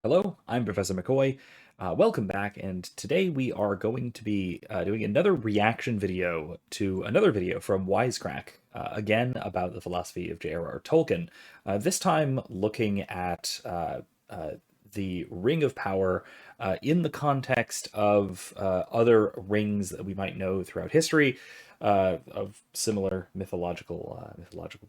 Hello, I'm Professor McCoy. Welcome back, and today we are going to be doing another reaction video to another video from Wisecrack, again about the philosophy of J.R.R. Tolkien. This time looking at the Ring of Power in the context of other rings that we might know throughout history of similar mythological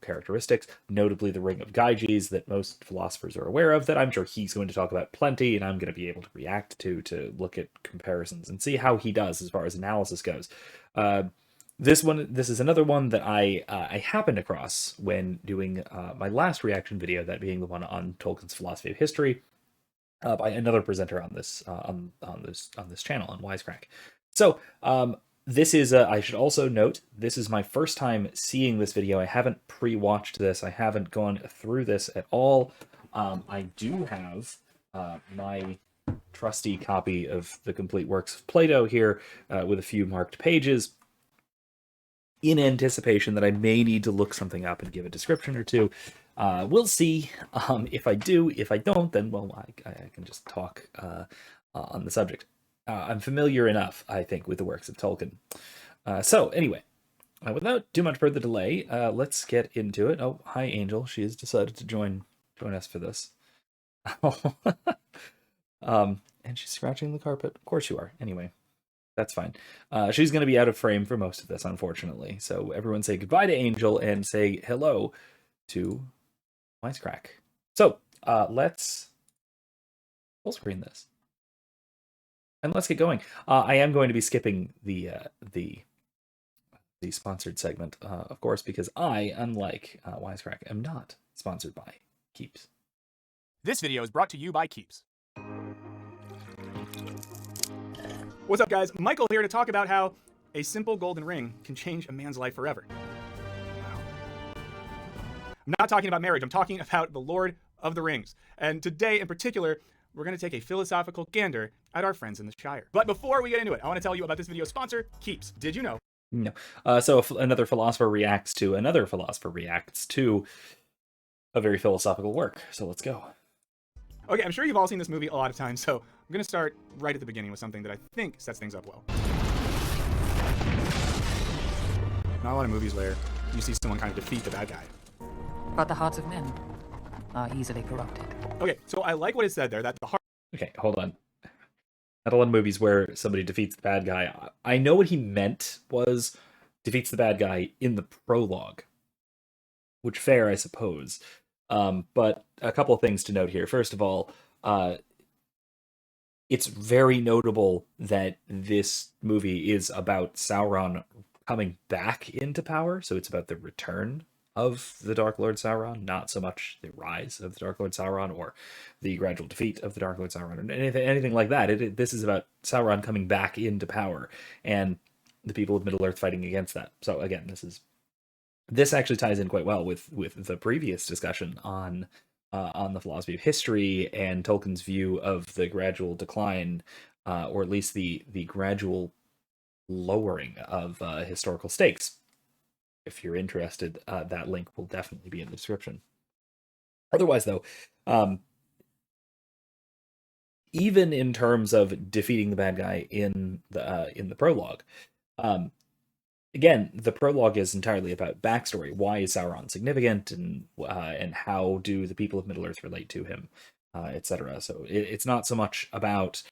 characteristics, notably the Ring of Gyges that most philosophers are aware of, that I'm sure he's going to talk about plenty, and I'm going to be able to react to look at comparisons and see how he does as far as analysis goes. This is another one that I happened across when doing my last reaction video, that being the one on Tolkien's philosophy of history, by another presenter on this channel on Wisecrack. So this is I should also note, this is my first time seeing this video. I haven't pre-watched this. I haven't gone through this at all. I do have my trusty copy of the complete works of Plato here, with a few marked pages, in anticipation that I may need to look something up and give a description or two. We'll see. If I do. If I don't, then, well, I can just talk on the subject. I'm familiar enough, I think, with the works of Tolkien. So anyway, without too much further delay, let's get into it. Oh, hi, Angel. She has decided to join us for this. And she's scratching the carpet. Of course you are. Anyway, that's fine. She's going to be out of frame for most of this, unfortunately. So everyone say goodbye to Angel and say hello to Wisecrack. So let's full screen this. And let's get going. I am going to be skipping the sponsored segment, of course, because I, unlike Wisecrack, am not sponsored by Keeps. This video is brought to you by Keeps. What's up, guys? Michael here to talk about how a simple golden ring can change a man's life forever. Wow. I'm not talking about marriage. I'm talking about the Lord of the Rings. And today, in particular, we're going to take a philosophical gander at our friends in the Shire. But before we get into it, I want to tell you about this video's sponsor, Keeps. Did you know? No. So another philosopher reacts to another philosopher reacts to a very philosophical work. So let's go. Okay, I'm sure you've all seen this movie a lot of times, so I'm going to start right at the beginning with something that I think sets things up well. Not a lot of movies where you see someone kind of defeat the bad guy. But the hearts of men are easily corrupted. Okay, so I like what it said there, that the heart... Okay, hold on. Not a lot of movies where somebody defeats the bad guy. I know what he meant was defeats the bad guy in the prologue. Which, fair, I suppose. But a couple of things to note here. First of all, it's very notable that this movie is about Sauron coming back into power, so it's about the return of the Dark Lord Sauron, not so much the rise of the Dark Lord Sauron or the gradual defeat of the Dark Lord Sauron, or anything like that. This is about Sauron coming back into power, and the people of Middle-earth fighting against that. So again, this actually ties in quite well with the previous discussion on the philosophy of history and Tolkien's view of the gradual decline, or at least the gradual lowering of historical stakes. If you're interested, that link will definitely be in the description. Otherwise, though, even in terms of defeating the bad guy in the prologue, again, the prologue is entirely about backstory. Why is Sauron significant, and how do the people of Middle-earth relate to him, etc. So it's not so much about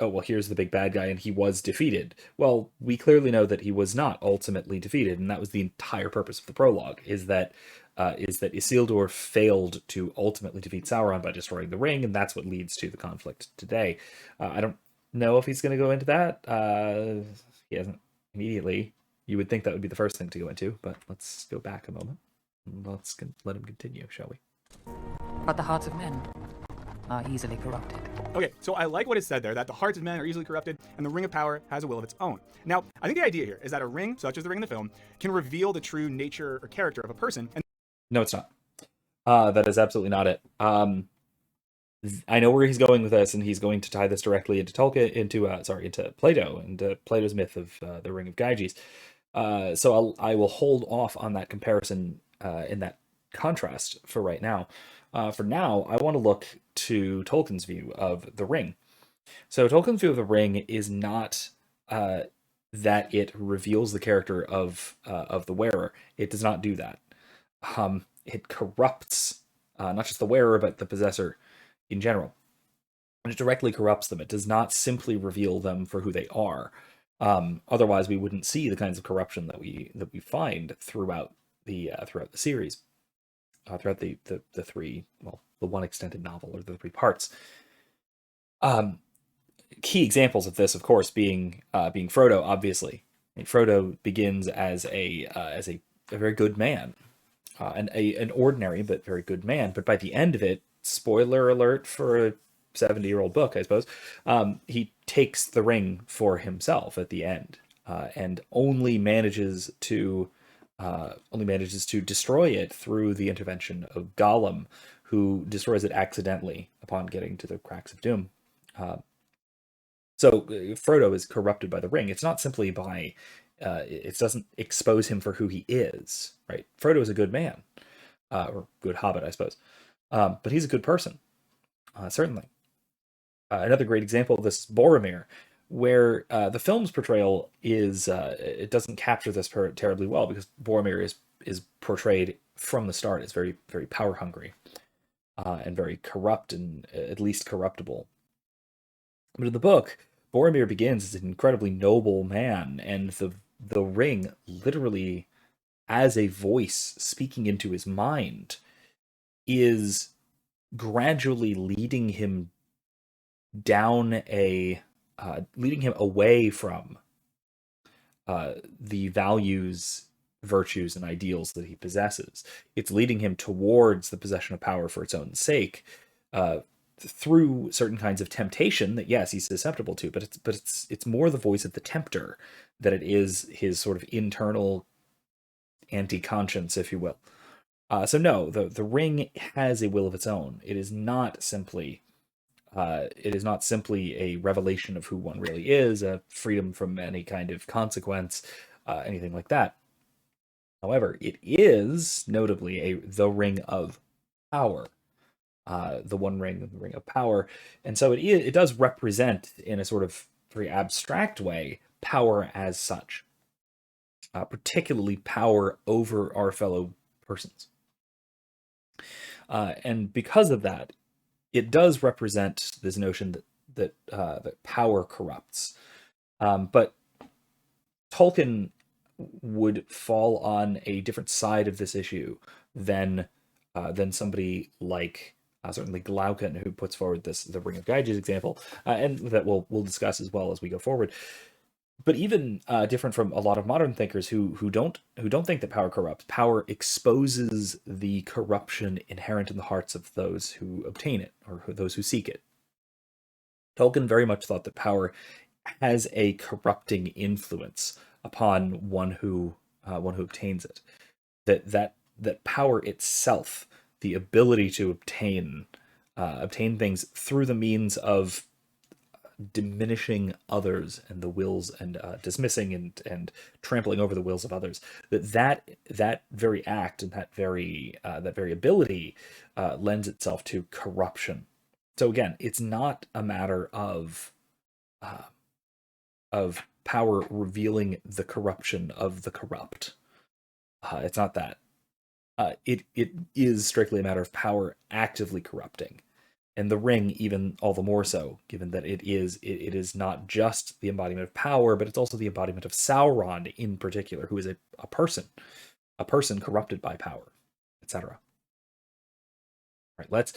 oh, well, here's the big bad guy and he was defeated. Well, we clearly know that he was not ultimately defeated, and that was the entire purpose of the prologue, is that Isildur failed to ultimately defeat Sauron by destroying the ring, and that's what leads to the conflict today. I don't know if he's going to go into that. He hasn't immediately. You would think that would be the first thing to go into, but let's go back a moment. Let's let him continue, shall we? But the hearts of men are easily corrupted. Okay, so I like what it said there, that the hearts of men are easily corrupted, and the Ring of Power has a will of its own. Now, I think the idea here is that a ring, such as the ring in the film, can reveal the true nature or character of a person. And no, it's not. That is absolutely not it. I know where he's going with this, and he's going to tie this directly into into Plato, into Plato's myth of the Ring of Gyges. So I will hold off on that comparison contrast for right now. For now, I want to look to Tolkien's view of the ring. So Tolkien's view of the ring is not that it reveals the character of the wearer. It does not do that. It corrupts not just the wearer but the possessor in general. And it directly corrupts them. It does not simply reveal them for who they are. Otherwise, we wouldn't see the kinds of corruption that we find throughout the series, throughout the three, well, the one extended novel or the three parts. Key examples of this, of course, being Frodo. Obviously, and Frodo begins as a very good man, an ordinary but very good man. But by the end of it, spoiler alert for a 70-year-old book, I suppose, he takes the ring for himself at the end, and only manages to destroy it through the intervention of Gollum, who destroys it accidentally upon getting to the cracks of doom. So Frodo is corrupted by the ring. It's not simply by it doesn't expose him for who he is, right? Frodo is a good man, or good hobbit, I suppose, but he's a good person, certainly. Another great example of this is Boromir, where the film's portrayal is it doesn't capture this terribly well, because Boromir is portrayed from the start as very, very power hungry, and very corrupt, and at least corruptible. But in the book, Boromir begins as an incredibly noble man, and the ring, literally as a voice speaking into his mind, is gradually leading him away from the values, virtues, and ideals that he possesses. It's leading him towards the possession of power for its own sake, through certain kinds of temptation that, yes, he's susceptible to, but it's more the voice of the tempter that it is his sort of internal anti-conscience, if you will. So no, the ring has a will of its own. It is not simply a revelation of who one really is, a freedom from any kind of consequence, anything like that. However, it is notably the ring of power. The One Ring, the Ring of Power, and so it does represent, in a sort of very abstract way, power as such, particularly power over our fellow persons, and because of that, it does represent this notion that power corrupts. But Tolkien would fall on a different side of this issue than somebody like certainly Glaucon, who puts forward the Ring of Gyges example, and that we'll discuss as well as we go forward. But even different from a lot of modern thinkers who don't think that power corrupts. Power exposes the corruption inherent in the hearts of those who obtain it, or those who seek it. Tolkien very much thought that power has a corrupting influence upon one who obtains it. That power itself, the ability to obtain things through the means of diminishing others and the wills, and dismissing and trampling over the wills of others, that very act and that very ability lends itself to corruption. So again, it's not a matter of power revealing the corruption of the corrupt. It's not that. It is strictly a matter of power actively corrupting. And the ring, even all the more so, given that it is not just the embodiment of power, but it's also the embodiment of Sauron in particular, who is a person corrupted by power, etc. All right, let's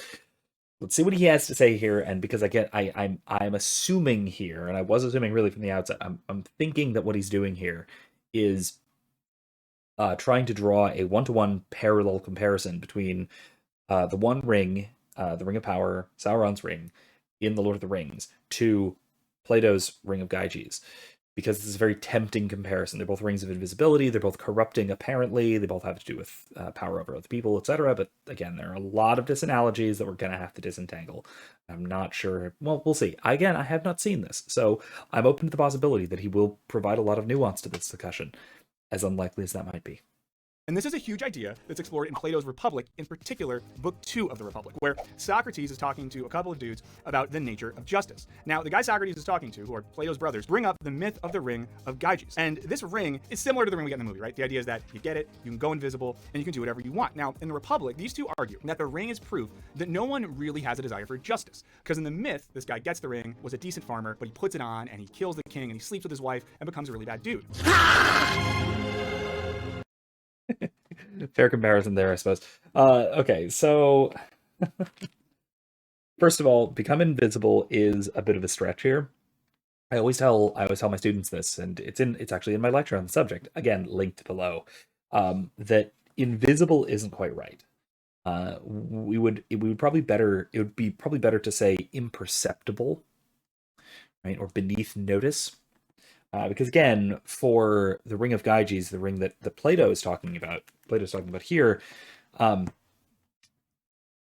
see what he has to say here. And because I'm assuming here, and I was assuming really from the outset, I'm thinking that what he's doing here is trying to draw a one-to-one parallel comparison between the One Ring, the Ring of Power, Sauron's ring, in the Lord of the Rings, to Plato's Ring of Gyges, because this is a very tempting comparison. They're both rings of invisibility. They're both corrupting, apparently. They both have to do with power over other people, etc. But again, there are a lot of disanalogies that we're going to have to disentangle. I'm not sure. Well, we'll see. Again, I have not seen this, so I'm open to the possibility that he will provide a lot of nuance to this discussion, as unlikely as that might be. And this is a huge idea that's explored in Plato's Republic, in particular, Book 2 of the Republic, where Socrates is talking to a couple of dudes about the nature of justice. Now, the guy Socrates is talking to, who are Plato's brothers, bring up the myth of the ring of Gyges. And this ring is similar to the ring we get in the movie, right? The idea is that you get it, you can go invisible, and you can do whatever you want. Now, in the Republic, these two argue that the ring is proof that no one really has a desire for justice. Because in the myth, this guy gets the ring, was a decent farmer, but he puts it on, and he kills the king, and he sleeps with his wife, and becomes a really bad dude. Fair comparison there, I suppose. Okay, so first of all, become invisible is a bit of a stretch here. I always tell my students this, and it's actually in my lecture on the subject, again linked below, that invisible isn't quite right. It would be probably better to say imperceptible, right, or beneath notice. Because again, for the ring of Gyges, the ring that Plato's talking about here,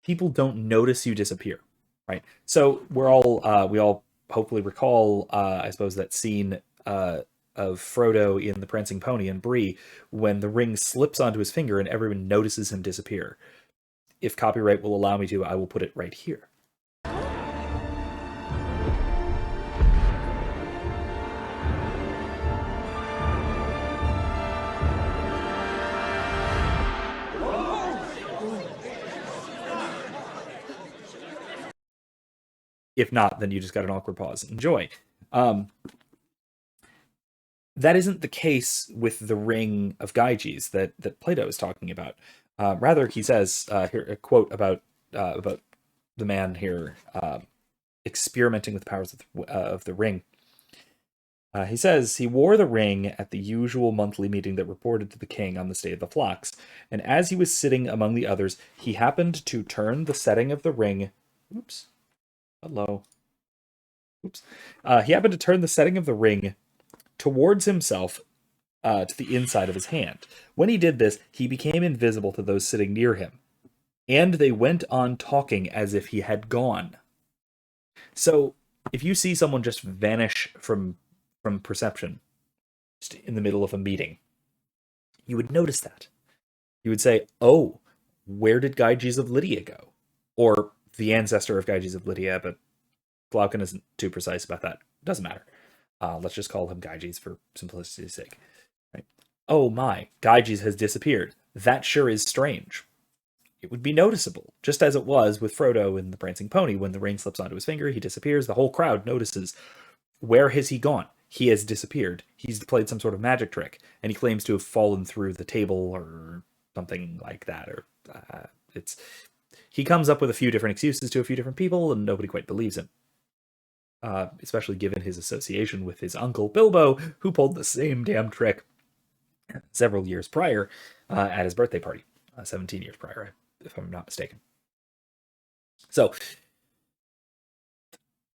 people don't notice you disappear, right? So we all hopefully recall, I suppose, that scene of Frodo in The Prancing Pony and Bree, when the ring slips onto his finger and everyone notices him disappear. If copyright will allow me to, I will put it right here. If not, then you just got an awkward pause. Enjoy. That isn't the case with the ring of Gyges that Plato is talking about. Rather, he says here a quote about the man here experimenting with the powers of the ring. He says, he wore the ring at the usual monthly meeting that reported to the king on this day of the flocks, and as he was sitting among the others, he happened to turn the setting of the ring. Oops. Hello. Oops. He happened to turn the setting of the ring towards himself to the inside of his hand. When he did this, he became invisible to those sitting near him, and they went on talking as if he had gone. So, if you see someone just vanish from perception, just in the middle of a meeting, you would notice that. You would say, oh, where did Gyges of Lydia go? Or the ancestor of Gyges of Lydia, but Glaucon isn't too precise about that. Doesn't matter. Let's just call him Gyges for simplicity's sake. Right? Oh my, Gyges has disappeared. That sure is strange. It would be noticeable, just as it was with Frodo in The Prancing Pony. When the ring slips onto his finger, he disappears. The whole crowd notices. Where has he gone? He has disappeared. He's played some sort of magic trick, and he claims to have fallen through the table or something like that. Or he comes up with a few different excuses to a few different people, and nobody quite believes him. Especially given his association with his uncle Bilbo, who pulled the same damn trick several years prior at his birthday party, 17 years prior, if I'm not mistaken. So,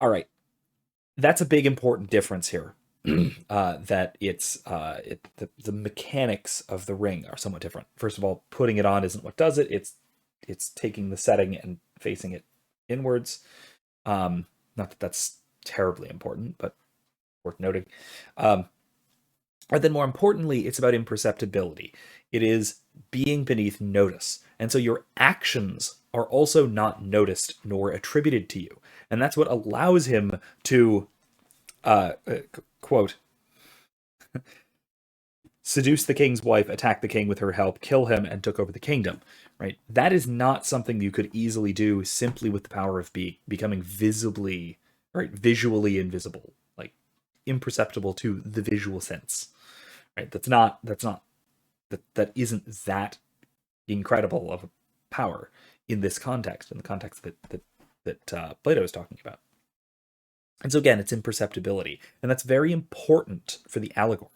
all right, that's a big important difference here. That it's the mechanics of the ring are somewhat different. First of all, putting it on isn't what does it. It's taking the setting and facing it inwards. Not that that's terribly important, but worth noting. And then more importantly, it's about imperceptibility. It is being beneath notice. And so your actions are also not noticed nor attributed to you. And that's what allows him to, quote, seduce the king's wife, attack the king with her help, kill him, and took over the kingdom, right? That is not something you could easily do simply with the power of becoming visually invisible, like imperceptible to the visual sense, right? That isn't that incredible of a power in this context, in the context that Plato is talking about. And so again, it's imperceptibility, and that's very important for the allegory,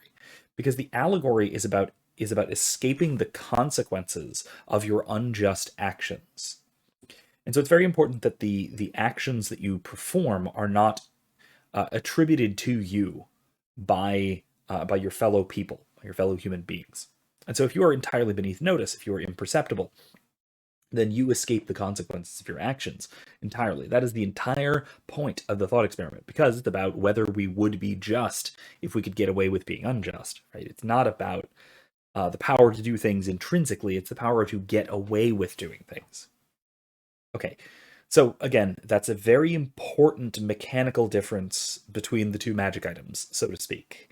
because the allegory is about escaping the consequences of your unjust actions. And so it's very important that the actions that you perform are not attributed to you by your fellow people, your fellow human beings. And so if you are entirely beneath notice, if you are imperceptible, then you escape the consequences of your actions entirely. That is the entire point of the thought experiment, because it's about whether we would be just if we could get away with being unjust, right? It's not about the power to do things intrinsically. It's the power to get away with doing things. Okay, so again, that's a very important mechanical difference between the two magic items, so to speak.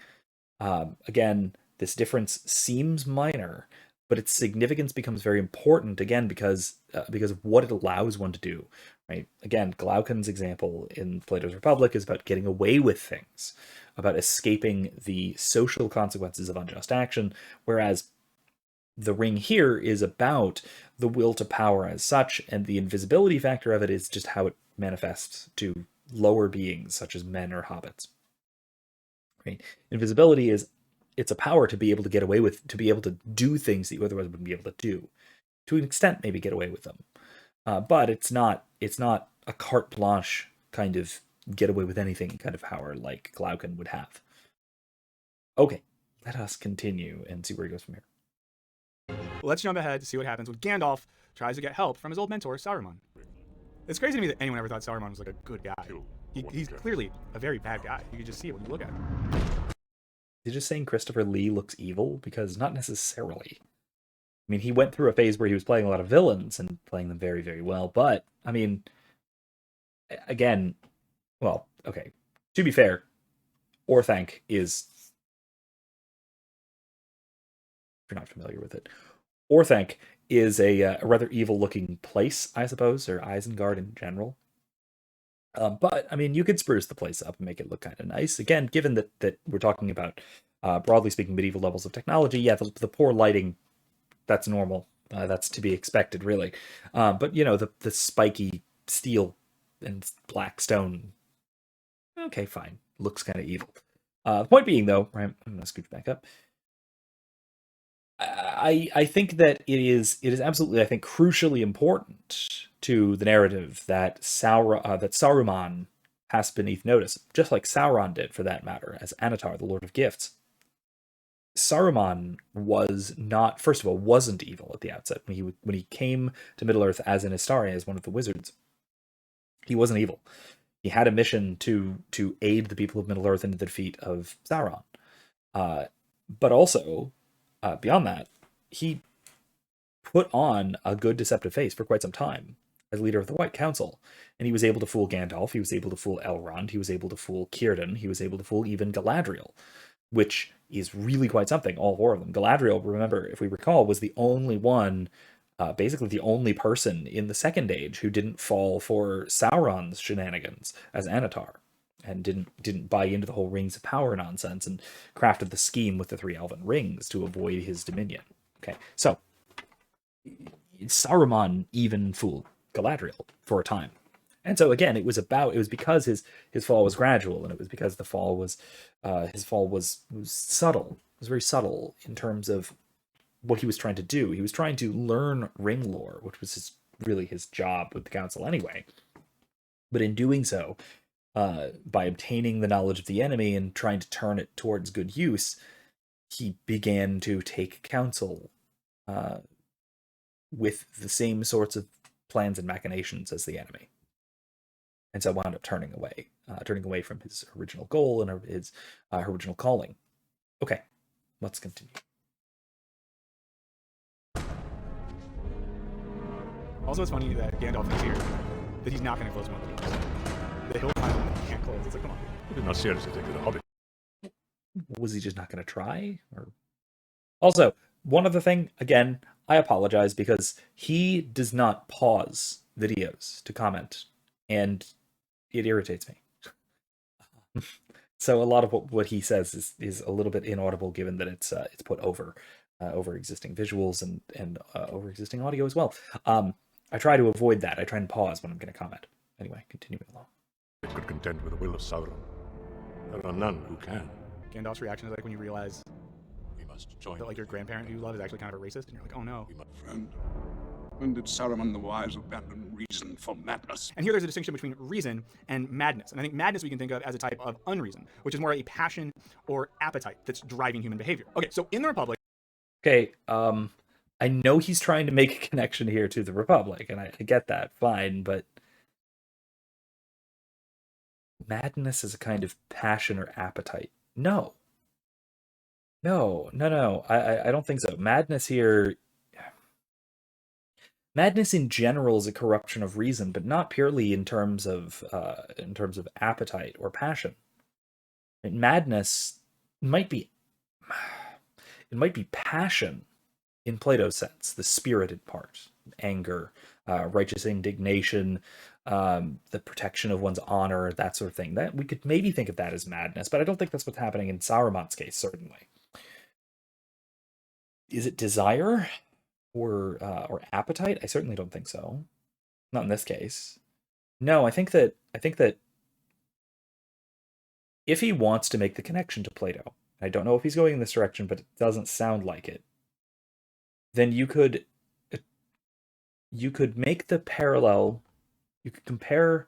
Again, this difference seems minor, but its significance becomes very important again because of what it allows one to do. Right? Again, Glaucon's example in Plato's Republic is about getting away with things, about escaping the social consequences of unjust action, whereas the ring here is about the will to power as such, and the invisibility factor of it is just how it manifests to lower beings such as men or hobbits. Right? Invisibility is it's a power to be able to get away with, to be able to do things that you otherwise wouldn't be able to do. To an extent, maybe get away with them, but it's not a carte blanche kind of get away with anything kind of power like Glaucon would have. Okay, let us continue and see where he goes from here. Let's jump ahead to see what happens when Gandalf tries to get help from his old mentor, Saruman. It's crazy to me that anyone ever thought Saruman was like a good guy. He's clearly a very bad guy. You can just see it when you look at him. Is he just saying Christopher Lee looks evil? Because not necessarily. I mean, he went through a phase where he was playing a lot of villains and playing them very, very well. But, I mean, again, well, okay. To be fair, Orthanc is... If you're not familiar with it, Orthanc is a rather evil-looking place, I suppose, or Isengard in general. But, I mean, you could spruce the place up and make it look kind of nice. Again, given that we're talking about, broadly speaking, medieval levels of technology, yeah, the poor lighting, that's normal. That's to be expected, really. But, you know, the spiky steel and black stone, okay, fine. Looks kind of evil. The point being, though, right, I'm going to scooch back up. I think that it is absolutely, I think, crucially important to the narrative that Saruman passed beneath notice, just like Sauron did, for that matter, as Anatar, the Lord of Gifts. Saruman was not, first of all, wasn't evil at the outset. When he came to Middle-earth as an Istari, as one of the wizards, he wasn't evil. He had a mission to aid the people of Middle-earth in the defeat of Sauron. But also, beyond that, he put on a good deceptive face for quite some time as leader of the White Council. And he was able to fool Gandalf, he was able to fool Elrond, he was able to fool Círdan, he was able to fool even Galadriel, which is really quite something, all four of them. Galadriel, remember, if we recall, was the only one, basically the only person in the Second Age who didn't fall for Sauron's shenanigans as Anatar, and didn't buy into the whole Rings of Power nonsense, and crafted the scheme with the 3 elven rings to avoid his dominion. Okay, so Saruman even fooled Galadriel for a time. And so again, it was because his fall was gradual, and it was because the fall was his fall was subtle. It was very subtle in terms of what he was trying to do. He was trying to learn ring lore, which was really his job with the council anyway. But in doing so, by obtaining the knowledge of the enemy and trying to turn it towards good use, he began to take counsel with the same sorts of plans and machinations as the enemy. And so wound up turning away from his original goal and his original calling. Okay, let's continue. Also, it's funny that Gandalf is here, that he's not going to close one of the doors. That he'll find one that he can't close. It's like, come on. I did not seriously think of the Hobbit. Was he just not going to try? Or also, one other thing, again, I apologize because he does not pause videos to comment, and it irritates me. So a lot of what he says is a little bit inaudible, given that it's put over existing visuals and over existing audio as well. I try to avoid that. I try and pause when I'm going to comment. Anyway, continuing along. It could contend with the will of Sauron. There are none who can. Gandalf's reaction is like when you realize We must join. that like your grandparent who you love is actually kind of a racist, and you're like, oh no. Friend, when did Saruman the Wise abandon reason for madness? And here there's a distinction between reason and madness. And I think madness we can think of as a type of unreason, which is more a passion or appetite that's driving human behavior. Okay, so in the Republic... Okay, I know he's trying to make a connection here to the Republic, and I get that, fine, but madness is a kind of passion or appetite. No, No. I don't think so. Madness in general is a corruption of reason, but not purely in terms of appetite or passion. And madness might be it might be passion in Plato's sense, the spirited part, anger, righteous indignation, the protection of one's honor, that sort of thing. That we could maybe think of that as madness, but I don't think that's what's happening in Saruman's case. Certainly, is it desire or appetite? I certainly don't think so. Not in this case. No, I think that if he wants to make the connection to Plato, I don't know if he's going in this direction, but it doesn't sound like it. Then you could make the parallel. You could compare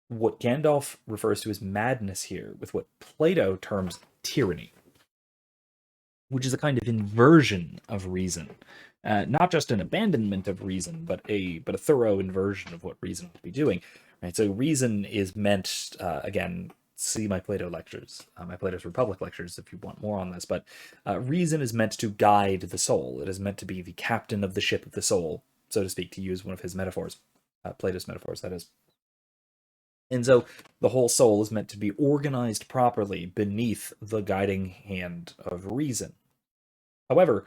what Gandalf refers to as madness here with what Plato terms tyranny, which is a kind of inversion of reason, not just an abandonment of reason, but a thorough inversion of what reason would be doing. Right. So reason is meant again. See my Plato lectures, my Plato's Republic lectures, if you want more on this. But reason is meant to guide the soul. It is meant to be the captain of the ship of the soul, so to speak, to use one of his metaphors, Plato's metaphors, that is. And so the whole soul is meant to be organized properly beneath the guiding hand of reason. However,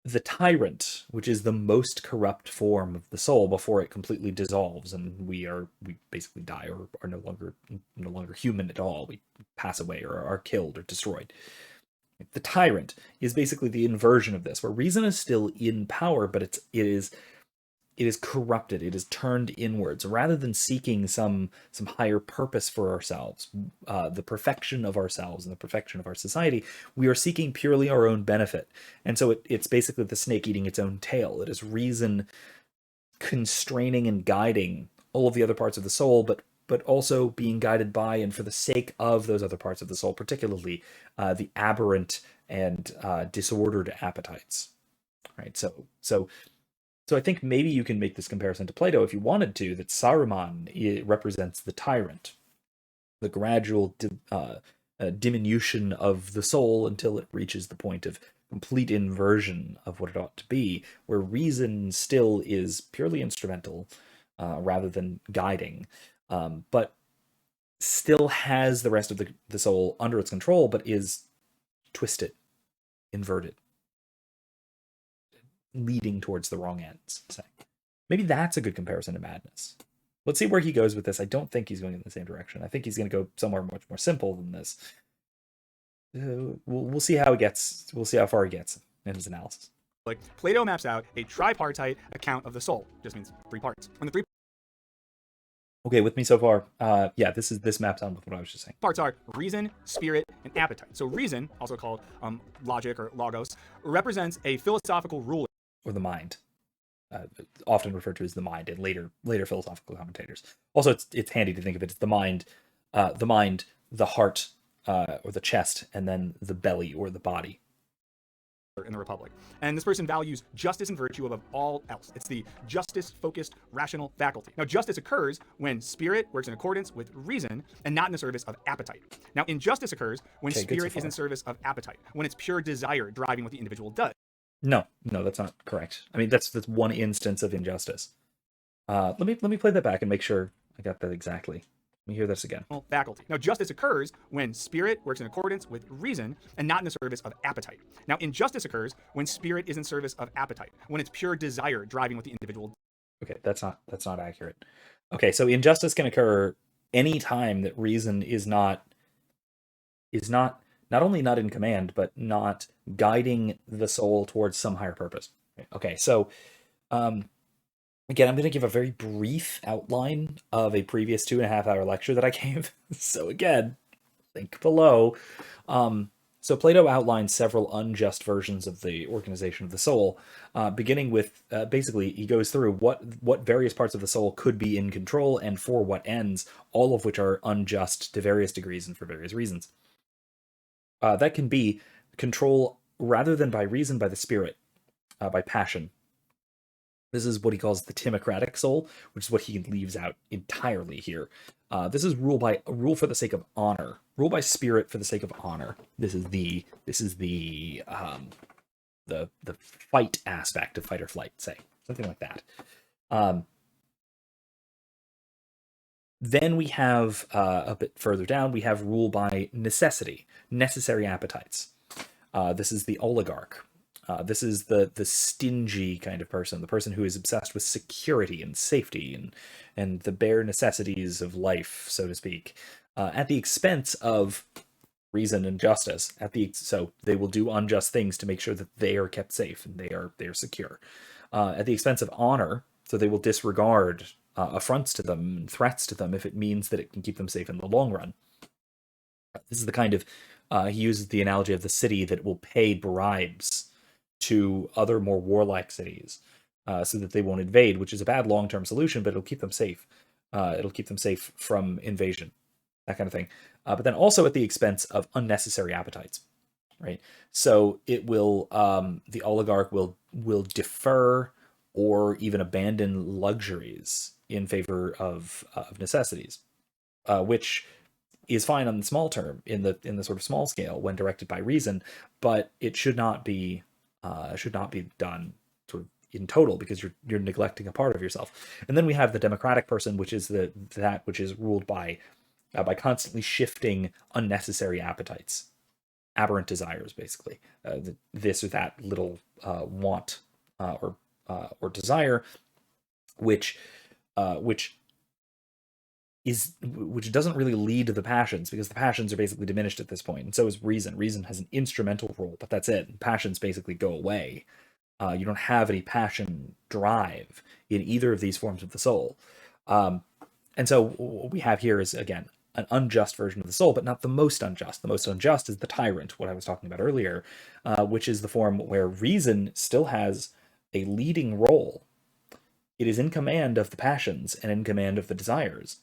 the tyrant, which is the most corrupt form of the soul before it completely dissolves and we basically die or are no longer human at all. We pass away or are killed or destroyed. The tyrant is basically the inversion of this, where reason is still in power, but it is corrupted. It is turned inwards rather than seeking some higher purpose for ourselves, the perfection of ourselves and the perfection of our society. We are seeking purely our own benefit, and so it's basically the snake eating its own tail. It is reason constraining and guiding all of the other parts of the soul, but also being guided by and for the sake of those other parts of the soul, particularly the aberrant and disordered appetites. Right. So I think maybe you can make this comparison to Plato if you wanted to, that Saruman represents the tyrant, the gradual diminution of the soul until it reaches the point of complete inversion of what it ought to be, where reason still is purely instrumental rather than guiding, but still has the rest of the soul under its control, but is twisted, inverted, leading towards the wrong ends. So maybe that's a good comparison to madness. Let's see where he goes with this. I don't think he's going in the same direction. I think he's going to go somewhere much more simple than this. We'll see how he gets. We'll see how far he gets in his analysis. Like Plato maps out a tripartite account of the soul. Just means three parts. And the three Okay, with me so far. Yeah, this maps on with what I was just saying. parts are reason, spirit, and appetite. So reason, also called logic or logos, represents a philosophical rule. Or the mind, often referred to as the mind in later philosophical commentators. Also, it's handy to think of it as the mind, the heart, or the chest, and then the belly or the body. In the Republic. And this person values justice and virtue above all else. It's the justice-focused, rational faculty. Now, justice occurs when spirit works in accordance with reason and not in the service of appetite. Now, injustice occurs when spirit is in service of appetite, when it's pure desire driving what the individual does. No, that's not correct. I mean, that's one instance of injustice. Let me play that back and make sure I got that exactly. Let me hear this again. Faculty. Now, justice occurs when spirit works in accordance with reason and not in the service of appetite. Now, injustice occurs when spirit is in service of appetite, when it's pure desire driving what the individual does. Okay, that's not accurate. Okay, so injustice can occur any time that reason is not only not in command, but not guiding the soul towards some higher purpose. Okay, so again, I'm going to give a very brief outline of a previous 2.5-hour lecture that I gave. So again, link below. So Plato outlines several unjust versions of the organization of the soul, beginning with basically he goes through what various parts of the soul could be in control and for what ends, all of which are unjust to various degrees and for various reasons. That can be control rather than by reason, by the spirit, by passion. This is what he calls the timocratic soul, which is what he leaves out entirely here. This is rule for the sake of honor, rule by spirit for the sake of honor. This is the fight aspect of fight or flight, say something like that. Then we have a bit further down, we have rule by necessity, necessary appetites. This is the oligarch. This is the stingy kind of person, the person who is obsessed with security and safety and the bare necessities of life, so to speak, at the expense of reason and justice. So they will do unjust things to make sure that they are kept safe and they are secure. At the expense of honor, so they will disregard affronts to them and threats to them if it means that it can keep them safe in the long run. This is the kind of he uses the analogy of the city that will pay bribes to other more warlike cities so that they won't invade, which is a bad long-term solution, but it'll keep them safe. It'll keep them safe from invasion, that kind of thing. But then also at the expense of unnecessary appetites, right? So it will, the oligarch will defer or even abandon luxuries in favor of necessities, which is fine on the small term, in the sort of small scale when directed by reason, but it should not be done sort of in total, because you're neglecting a part of yourself. And then we have the democratic person, which is that which is ruled by constantly shifting unnecessary appetites, aberrant desires, basically, this or that little want or desire, which doesn't really lead to the passions, because the passions are basically diminished at this point, and so is reason. Reason has an instrumental role, but that's it. Passions basically go away. You don't have any passion drive in either of these forms of the soul. And so what we have here is, again, an unjust version of the soul, but not the most unjust. The most unjust is the tyrant, what I was talking about earlier, which is the form where reason still has a leading role. It is in command of the passions and in command of the desires,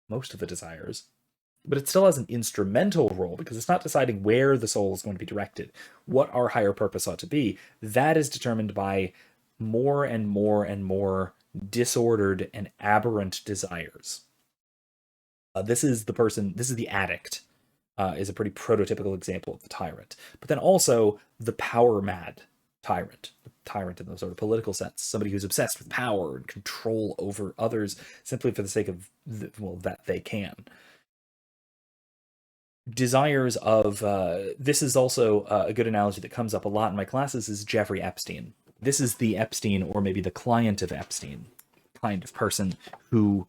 most of the desires, but it still has an instrumental role, because it's not deciding where the soul is going to be directed, what our higher purpose ought to be. That is determined by more and more and more disordered and aberrant desires. This is the addict, is a pretty prototypical example of the tyrant. But then also the power-mad tyrant in the sort of political sense, somebody who's obsessed with power and control over others simply for the sake of, that they can. Desires of, this is also a good analogy that comes up a lot in my classes, is Jeffrey Epstein. This is the Epstein, or maybe the client of Epstein, kind of person who,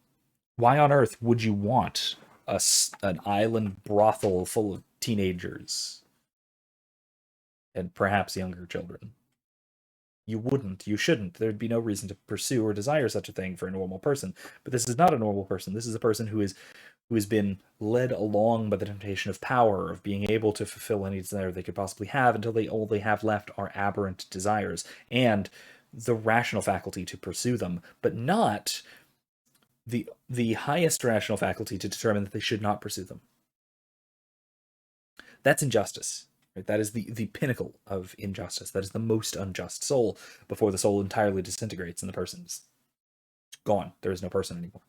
why on earth would you want an island brothel full of teenagers and perhaps younger children? You wouldn't, you shouldn't. There'd be no reason to pursue or desire such a thing for a normal person. But this is not a normal person. This is a person who has been led along by the temptation of power, of being able to fulfill any desire they could possibly have, until all they have left are aberrant desires and the rational faculty to pursue them, but not the highest rational faculty to determine that they should not pursue them. That's injustice. Right? That is the pinnacle of injustice. That is the most unjust soul, before the soul entirely disintegrates and the person's gone. There is no person anymore.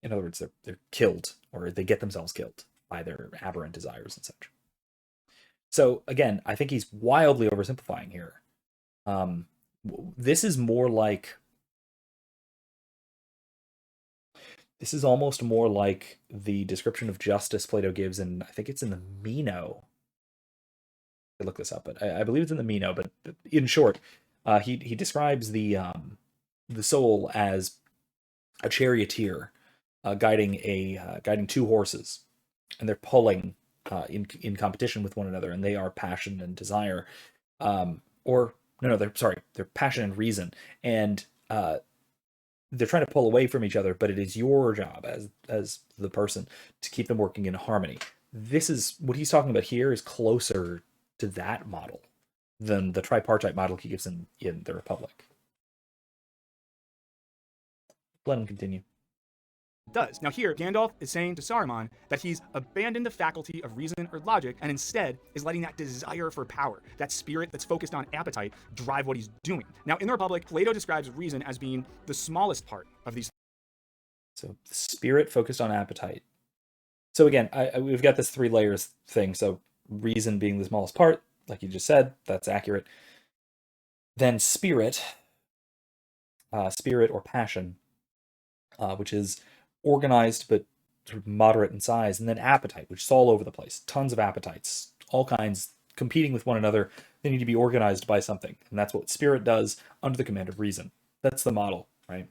In other words, they're killed, or they get themselves killed by their aberrant desires and such. So again, I think he's wildly oversimplifying here. This is almost more like the description of justice Plato gives, and I think it's in the Meno. I look this up, but I believe it's in the Meno. But in short, he describes the soul as a charioteer guiding two horses, and they're pulling in competition with one another, and they are passion and desire, they're passion and reason, and they're trying to pull away from each other, but it is your job as the person to keep them working in harmony. This is what he's talking about here, is closer to that model than the tripartite model he gives in the Republic. Let him continue. does. Now here, Gandalf is saying to Saruman that he's abandoned the faculty of reason or logic and instead is letting that desire for power, that spirit that's focused on appetite, drive what he's doing. Now in the Republic, Plato describes reason as being the smallest part of these. So spirit focused on appetite. So again, we've got this 3 layers thing. So reason being the smallest part, like you just said, that's accurate. Then spirit or passion, which is organized but sort of moderate in size, and then appetite, which is all over the place. Tons of appetites, all kinds competing with one another. They need to be organized by something, and that's what spirit does under the command of reason. That's the model, right?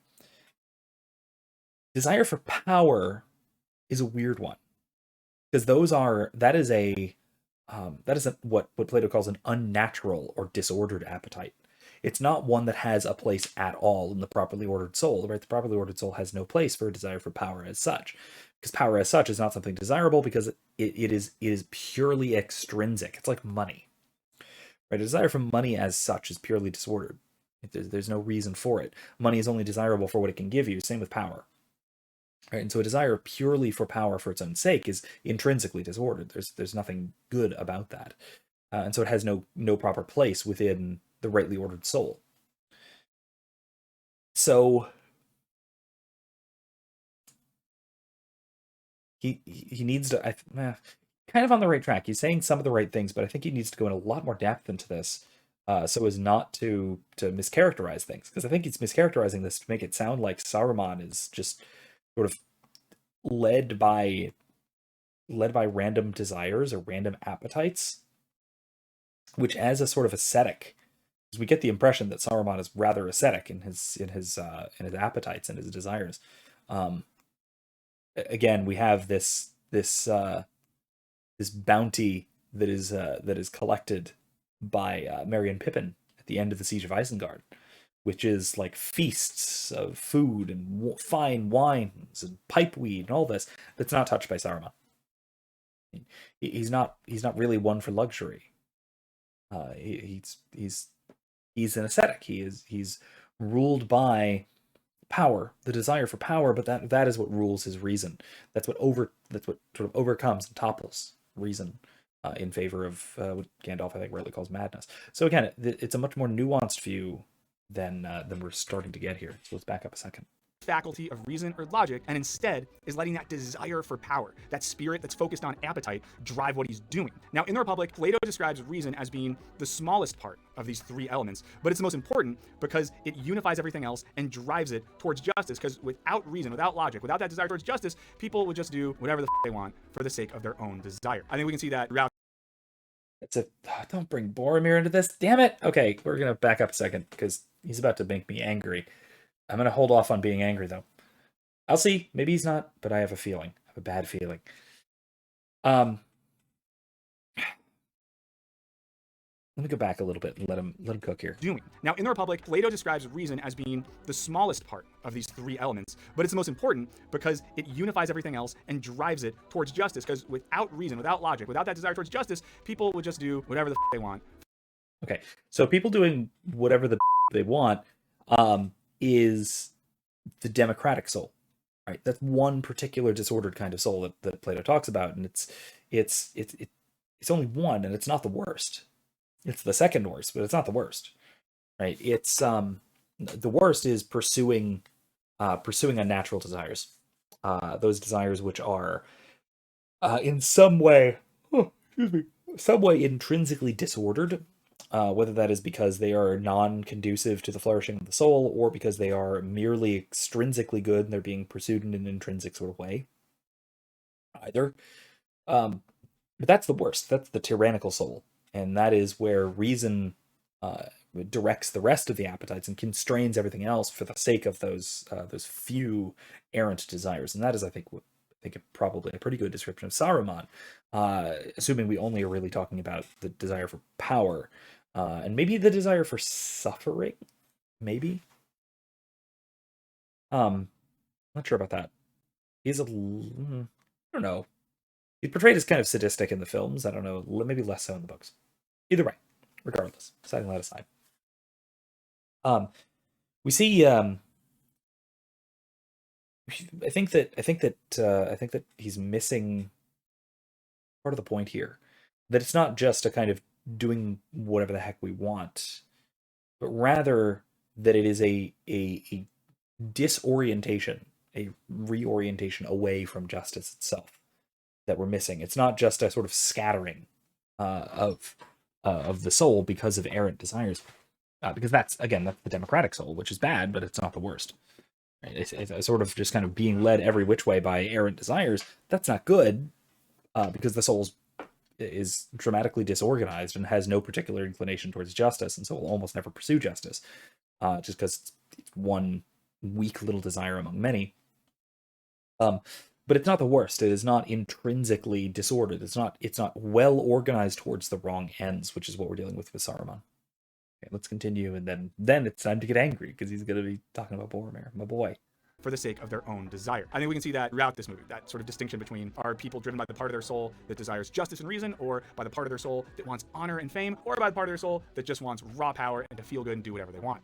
Desire for power is a weird one, because that is what Plato calls an unnatural or disordered appetite. It's not one that has a place at all in the properly ordered soul, right? The properly ordered soul has no place for a desire for power as such, because power as such is not something desirable, because it is purely extrinsic. It's like money, right? A desire for money as such is purely disordered. There's no reason for it. Money is only desirable for what it can give you. Same with power, right? And so a desire purely for power for its own sake is intrinsically disordered. There's nothing good about that, and so it has no proper place within the rightly ordered soul. So he needs to, kind of on the right track. He's saying some of the right things, but I think he needs to go in a lot more depth into this, so as not to mischaracterize things, because I think he's mischaracterizing this to make it sound like Saruman is just sort of led by random desires or random appetites, which as a sort of ascetic, because we get the impression that Saruman is rather ascetic in his appetites and his desires. Again, we have this bounty that is collected by Merry and Pippin at the end of the Siege of Isengard, which is like feasts of food and fine wines and pipeweed and all this that's not touched by Saruman. He's not really one for luxury. He's an ascetic. He's ruled by power, the desire for power, but that is what rules his reason. That's what sort of overcomes and topples reason in favor of what Gandalf, I think, rightly calls madness. So again, it's a much more nuanced view than we're starting to get here. So let's back up a second. Faculty of reason or logic, and instead is letting that desire for power, that spirit that's focused on appetite, drive what he's doing. Now in the Republic, Plato describes reason as being the smallest part of these 3 elements, but it's the most important because it unifies everything else and drives it towards justice, because without reason, without logic, without that desire towards justice, people would just do whatever the they want for the sake of their own desire. I think we can see that throughout. Don't bring Boromir into this, damn it. Okay, we're gonna back up a second because he's about to make me angry. I'm going to hold off on being angry, though. I'll see. Maybe he's not, but I have a feeling. I have a bad feeling. Let me go back a little bit and let him cook here. Now, in the Republic, Plato describes reason as being the smallest part of these 3 elements, but it's the most important because it unifies everything else and drives it towards justice, because without reason, without logic, without that desire towards justice, people would just do whatever the they want. Okay, so people doing whatever the they want is the democratic soul, right? That's one particular disordered kind of soul that Plato talks about, and it's only one, and it's not the worst. It's the second worst, but it's not the worst, right? It's the worst is pursuing unnatural desires, those desires which are in some way intrinsically disordered. Whether that is because they are non-conducive to the flourishing of the soul, or because they are merely extrinsically good and they're being pursued in an intrinsic sort of way. Either. But that's the worst. That's the tyrannical soul. And that is where reason directs the rest of the appetites and constrains everything else for the sake of those few errant desires. And that is, I think probably a pretty good description of Saruman, assuming we only are really talking about the desire for power. And maybe the desire for suffering, maybe. Not sure about that. I don't know. He's portrayed as kind of sadistic in the films. I don't know, maybe less so in the books. Either way, regardless, setting that aside. We see I think that he's missing part of the point here. That it's not just a kind of doing whatever the heck we want, but rather that it is a disorientation, a reorientation away from justice itself that we're missing. It's not just a sort of scattering of the soul because of errant desires, because that's the democratic soul, which is bad, but it's not the worst. Right? It's a sort of just kind of being led every which way by errant desires. That's not good, because the soul is dramatically disorganized and has no particular inclination towards justice, and so will almost never pursue justice, just because it's one weak little desire among many. But it's not the worst. It is not intrinsically disordered. It's not well organized towards the wrong ends, which is what we're dealing with Saruman. Okay, let's continue, and then it's time to get angry because he's going to be talking about Boromir, my boy. For the sake of their own desire. I think we can see that throughout this movie, that sort of distinction between, are people driven by the part of their soul that desires justice and reason, or by the part of their soul that wants honor and fame, or by the part of their soul that just wants raw power and to feel good and do whatever they want.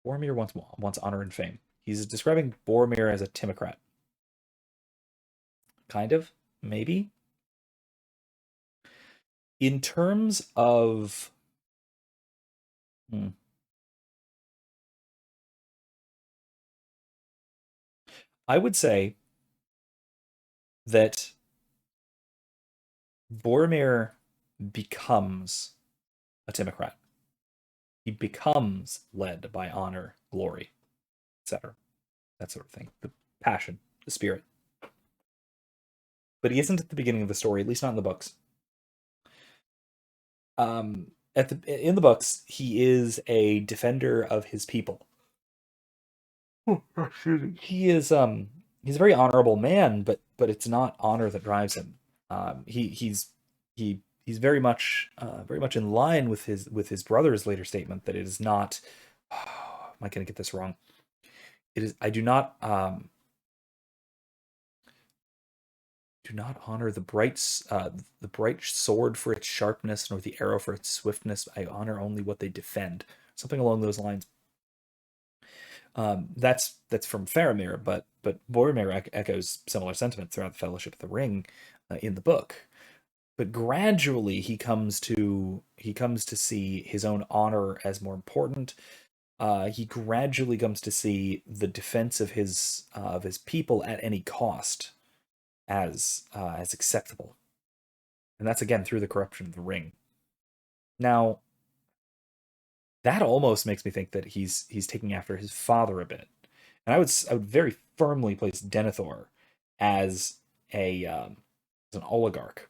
Boromir wants honor and fame. He's describing Boromir as a timocrat. Kind of, maybe. In terms of... I would say that Boromir becomes a timocrat. He becomes led by honor, glory, etc. That sort of thing. The passion, the spirit. But he isn't at the beginning of the story, at least not in the books. In the books, he is a defender of his people. He is he's a very honorable man, but it's not honor that drives him. He's very much in line with his brother's later statement that it is not. Oh, am I going to get this wrong? It is. I do not honor the bright sword for its sharpness, nor the arrow for its swiftness. I honor only what they defend. Something along those lines. That's from Faramir, but Boromir echoes similar sentiments throughout the Fellowship of the Ring in the book. But gradually he comes to see his own honor as more important. He gradually comes to see the defense of his people at any cost as acceptable, and that's again through the corruption of the ring. Now, that almost makes me think that he's taking after his father a bit, and I would very firmly place Denethor as an oligarch,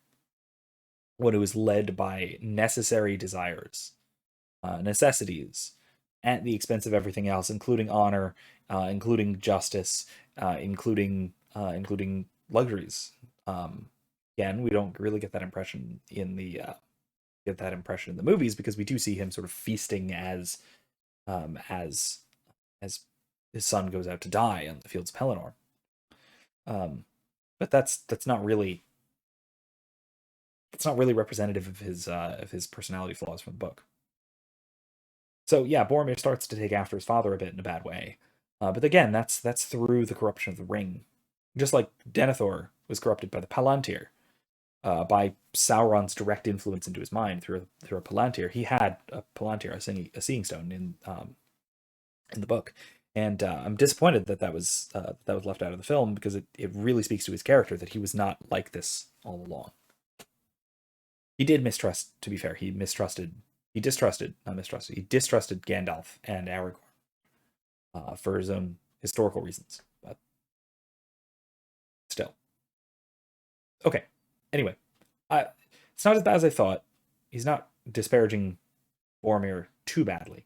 one who is led by necessary desires, necessities, at the expense of everything else, including honor, including justice, including luxuries. Again, we don't really get that impression in the movies, because we do see him sort of feasting as his son goes out to die on the fields of Pelennor. But that's not really representative of his personality flaws from the book. So yeah, Boromir starts to take after his father a bit in a bad way, but again, that's through the corruption of the ring, just like Denethor was corrupted by the Palantir, by Sauron's direct influence into his mind through a Palantir. He had a Palantir, a seeing stone in the book, and I'm disappointed that was left out of the film, because it really speaks to his character that he was not like this all along. He did mistrust, to be fair. He distrusted Gandalf and Aragorn for his own historical reasons, but still. Okay. Anyway, it's not as bad as I thought. He's not disparaging Boromir too badly,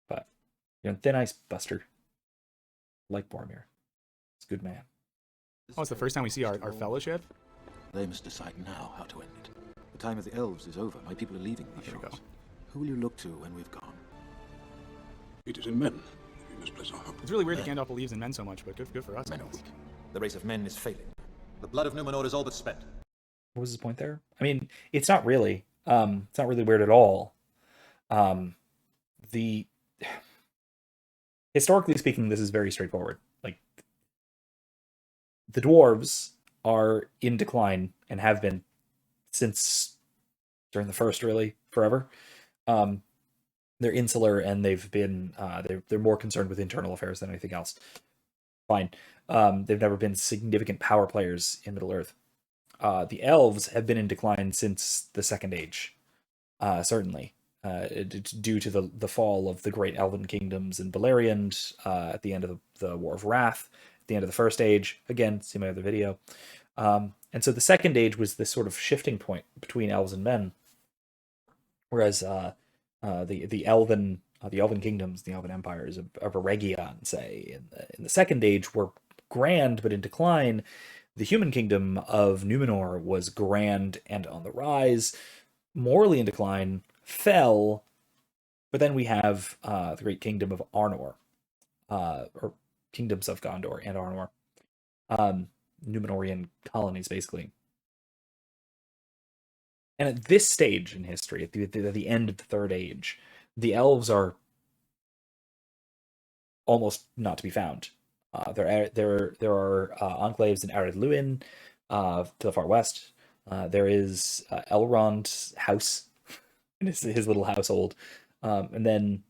but you're on thin ice, Buster. Like Boromir, he's a good man. Oh, it's the first time we see our fellowship. They must decide now how to end it. The time of the elves is over. My people are leaving these Here we shores. go. Who will you look to when we've gone? It is in men. We must place our hope. It's really weird that Gandalf believes in men so much, but good for us. Men are weak. The race of men is failing. The blood of Numenor is all but spent. What was his point there? I mean, it's not really weird at all. The historically speaking, this is very straightforward. Like, the dwarves are in decline and have been since during the first, really, forever. Um, they're insular and they've been they're more concerned with internal affairs than anything else. Fine. They've never been significant power players in Middle Earth. The elves have been in decline since the Second Age, certainly. It's due to the fall of the great elven kingdoms in Beleriand at the end of the War of Wrath, at the end of the First Age. Again, see my other video. And so the Second Age was this sort of shifting point between elves and men, whereas the elven kingdoms, the elven empires of Eregion, say, in the Second Age were grand but in decline. The human kingdom of Numenor was grand and on the rise, morally in decline, fell, but then we have the great kingdom of Arnor, or kingdoms of Gondor and Arnor, Numenorian colonies, basically. And at this stage in history, at the end of the Third Age, the elves are almost not to be found. There are enclaves in Arid Luin, to the far west. There is Elrond's house, and his little household, and then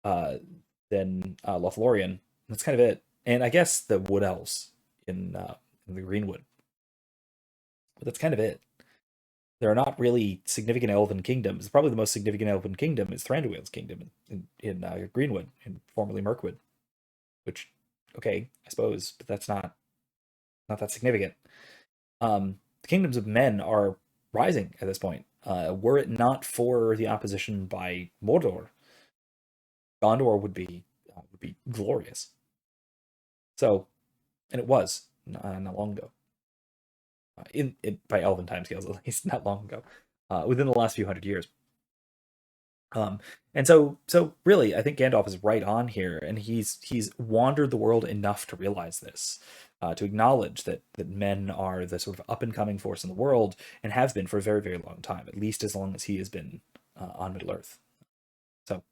Lothlorien. That's kind of it. And I guess the Wood Elves in the Greenwood. But that's kind of it. There are not really significant elven kingdoms. Probably the most significant elven kingdom is Thranduil's kingdom in Greenwood, and formerly Mirkwood. Which, okay, I suppose, but that's not that significant. The kingdoms of men are rising at this point. Were it not for the opposition by Mordor, Gondor would be glorious. So, and it was not long ago. In by elven timescales, at least, not long ago, within the last few hundred years. And so really, I think Gandalf is right on here, and he's wandered the world enough to realize this, to acknowledge that men are the sort of up and coming force in the world, and have been for a very, very long time, at least as long as he has been on Middle Earth. So,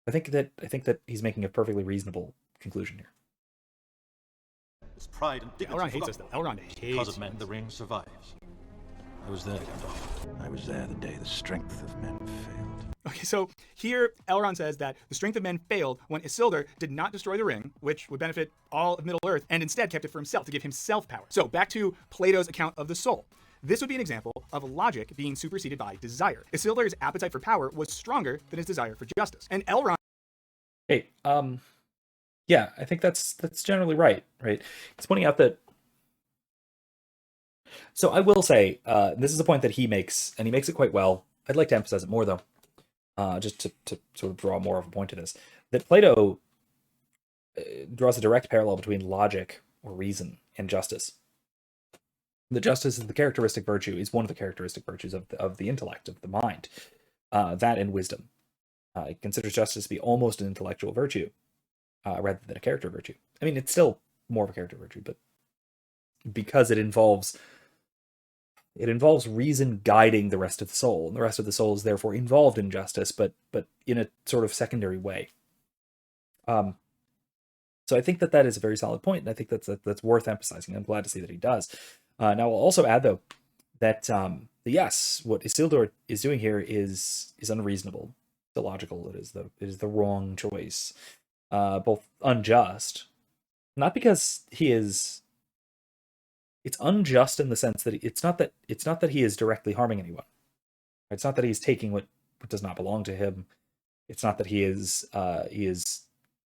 I think that he's making a perfectly reasonable conclusion here. His pride and dignity Elrond hates us, though. Elrond hates because of men, the ring survives. I was there, Gandalf. I was there the day the strength of men failed. Okay, so here Elrond says that the strength of men failed when Isildur did not destroy the ring, which would benefit all of Middle-earth, and instead kept it for himself to give himself power. So back to Plato's account of the soul. This would be an example of logic being superseded by desire. Isildur's appetite for power was stronger than his desire for justice. And Elrond... Hey, yeah, I think that's generally right? He's pointing out that... So I will say, this is a point that he makes, and he makes it quite well. I'd like to emphasize it more, though. Just to sort of draw more of a point to this, that Plato draws a direct parallel between logic or reason and justice. The justice is the characteristic virtue, is one of the characteristic virtues of the intellect, of the mind, that and wisdom. It considers justice to be almost an intellectual virtue, rather than a character virtue. I mean, it's still more of a character virtue, but because it involves reason guiding the rest of the soul, and the rest of the soul is therefore involved in justice, but in a sort of secondary way. So I think that is a very solid point, and I think that's worth emphasizing. I'm glad to see that he does. Now I'll also add, though, that yes, what Isildur is doing here is unreasonable, it's illogical. It is the wrong choice, both unjust, not because he is. It's unjust in the sense that it's not that he is directly harming anyone. It's not that he's taking what does not belong to him. It's not that he is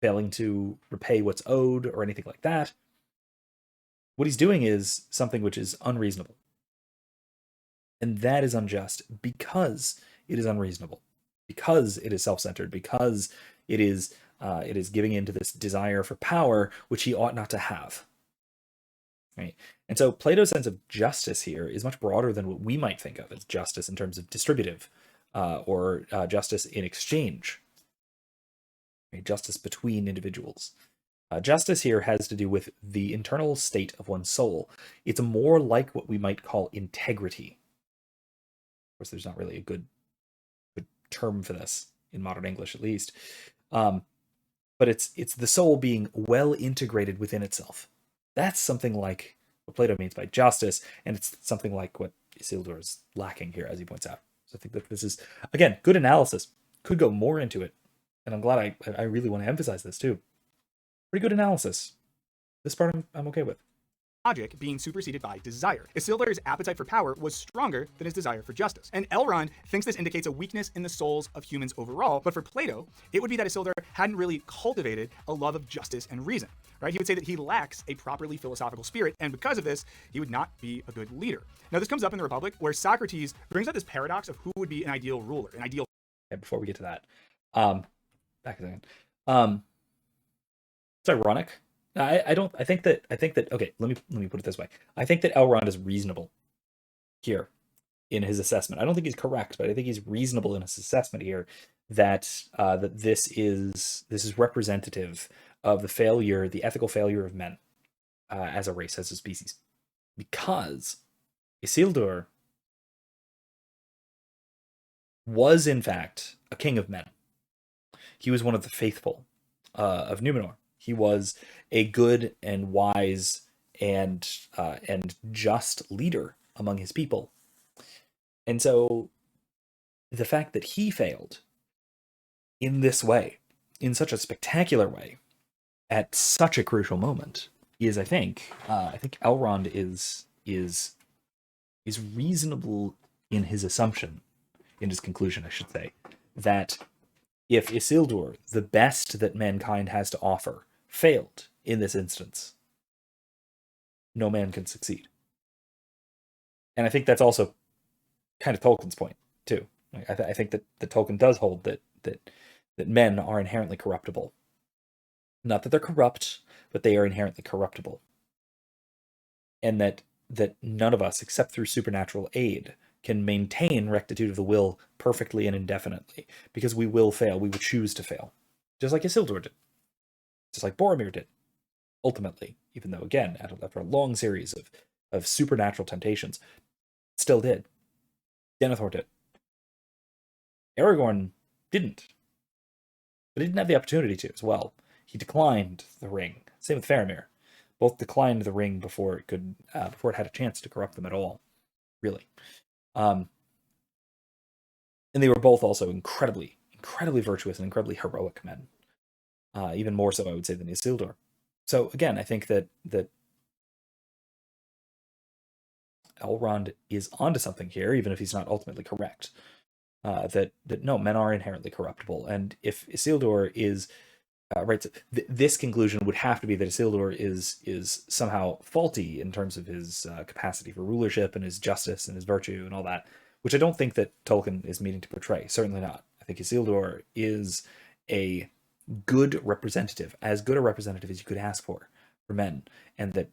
failing to repay what's owed or anything like that. What he's doing is something which is unreasonable. And that is unjust because it is unreasonable, because it is self-centered, because it is giving into this desire for power which he ought not to have. Right? And so Plato's sense of justice here is much broader than what we might think of as justice in terms of distributive, or justice in exchange. Right? Justice between individuals. Justice here has to do with the internal state of one's soul. It's more like what we might call integrity. Of course, there's not really a good term for this in modern English, at least. But but it's the soul being well integrated within itself. That's something like what Plato means by justice, and it's something like what Isildur is lacking here, as he points out. So I think that this is, again, good analysis. Could go more into it, and I'm glad I really want to emphasize this too. Pretty good analysis. This part I'm okay with. Logic being superseded by desire. Isildur's appetite for power was stronger than his desire for justice. And Elrond thinks this indicates a weakness in the souls of humans overall, but for Plato, it would be that Isildur hadn't really cultivated a love of justice and reason, right? He would say that he lacks a properly philosophical spirit, and because of this, he would not be a good leader. Now, this comes up in the Republic, where Socrates brings up this paradox of who would be an ideal ruler, an ideal... Okay, before we get to that, back a second. It's ironic. I think that okay, let me put it this way. I think that Elrond is reasonable here in his assessment. I don't think he's correct, but I think he's reasonable in his assessment here that that this is representative of the failure, the ethical failure of men as a race, as a species. Because Isildur was in fact a king of men. He was one of the faithful of Numenor. He was a good and wise and just leader among his people. And so the fact that he failed in this way, in such a spectacular way, at such a crucial moment, is, I think Elrond is reasonable in his assumption, in his conclusion, I should say, that if Isildur, the best that mankind has to offer, failed in this instance, no man can succeed. And I think that's also kind of Tolkien's point too. I think that Tolkien does hold that men are inherently corruptible. Not that they're corrupt, but they are inherently corruptible. And that none of us, except through supernatural aid, can maintain rectitude of the will perfectly and indefinitely, because we will fail. We will choose to fail, just like Isildur did. Just like Boromir did, ultimately, even though, again, after a long series of supernatural temptations, still did. Denethor did. Aragorn didn't. But he didn't have the opportunity to as well. He declined the ring. Same with Faramir. Both declined the ring before it had a chance to corrupt them at all, really. And they were both also incredibly virtuous and incredibly heroic men. Even more so, I would say, than Isildur. So again, I think that Elrond is onto something here, even if he's not ultimately correct. That no, men are inherently corruptible, and if Isildur is right, so this conclusion would have to be that Isildur is somehow faulty in terms of his capacity for rulership and his justice and his virtue and all that, which I don't think that Tolkien is meaning to portray. Certainly not. I think Isildur is a good representative, as good a representative as you could ask for men, and that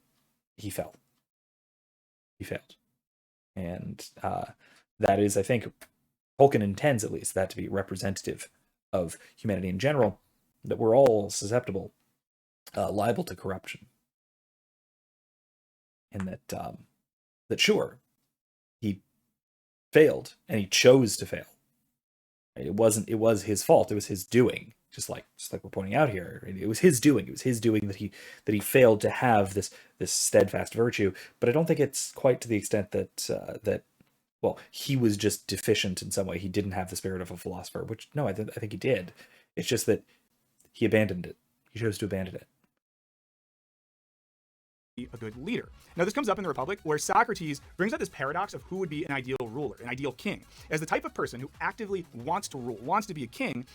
he failed. He failed. And that is, I think, Tolkien intends, at least, that to be representative of humanity in general, that we're all susceptible, liable to corruption. And that sure, he failed, and he chose to fail. It was his fault, it was his doing. Just like we're pointing out here, it was his doing. It was his doing that he failed to have this steadfast virtue. But I don't think it's quite to the extent that he was just deficient in some way. He didn't have the spirit of a philosopher, which no, I think he did. It's just that he abandoned it. He chose to abandon it. A good leader. Now, this comes up in the Republic, where Socrates brings up this paradox of who would be an ideal ruler, an ideal king. As the type of person who actively wants to rule, wants to be a king,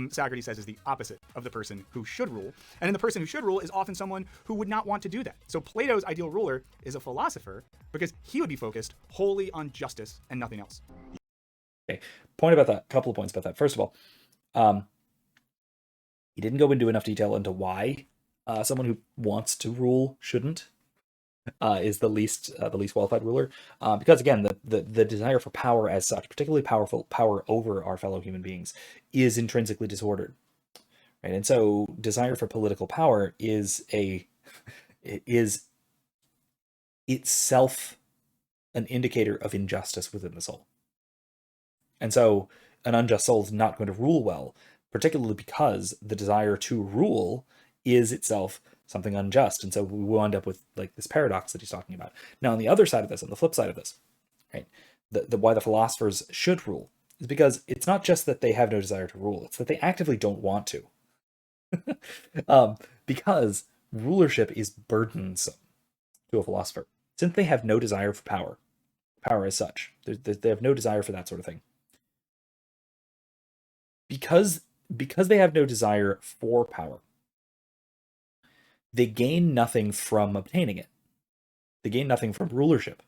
Socrates says is the opposite of the person who should rule. And then the person who should rule is often someone who would not want to do that. So Plato's ideal ruler is a philosopher, because he would be focused wholly on justice and nothing else. Okay, point about that. Couple of points about that. First of all, he didn't go into enough detail into why someone who wants to rule shouldn't is the least qualified ruler, because again, the desire for power as such, particularly power over our fellow human beings, is intrinsically disordered, right? And so desire for political power is itself an indicator of injustice within the soul. And so an unjust soul is not going to rule well, particularly because the desire to rule is itself something unjust. And so we wind up with like this paradox that he's talking about. Now, on the other side of this, on the flip side of this, right, the why the philosophers should rule is because it's not just that they have no desire to rule, it's that they actively don't want to. Because rulership is burdensome to a philosopher, since they have no desire for power as such. They have no desire for that sort of thing. Because they have no desire for power, they gain nothing from obtaining it. They gain nothing from rulership.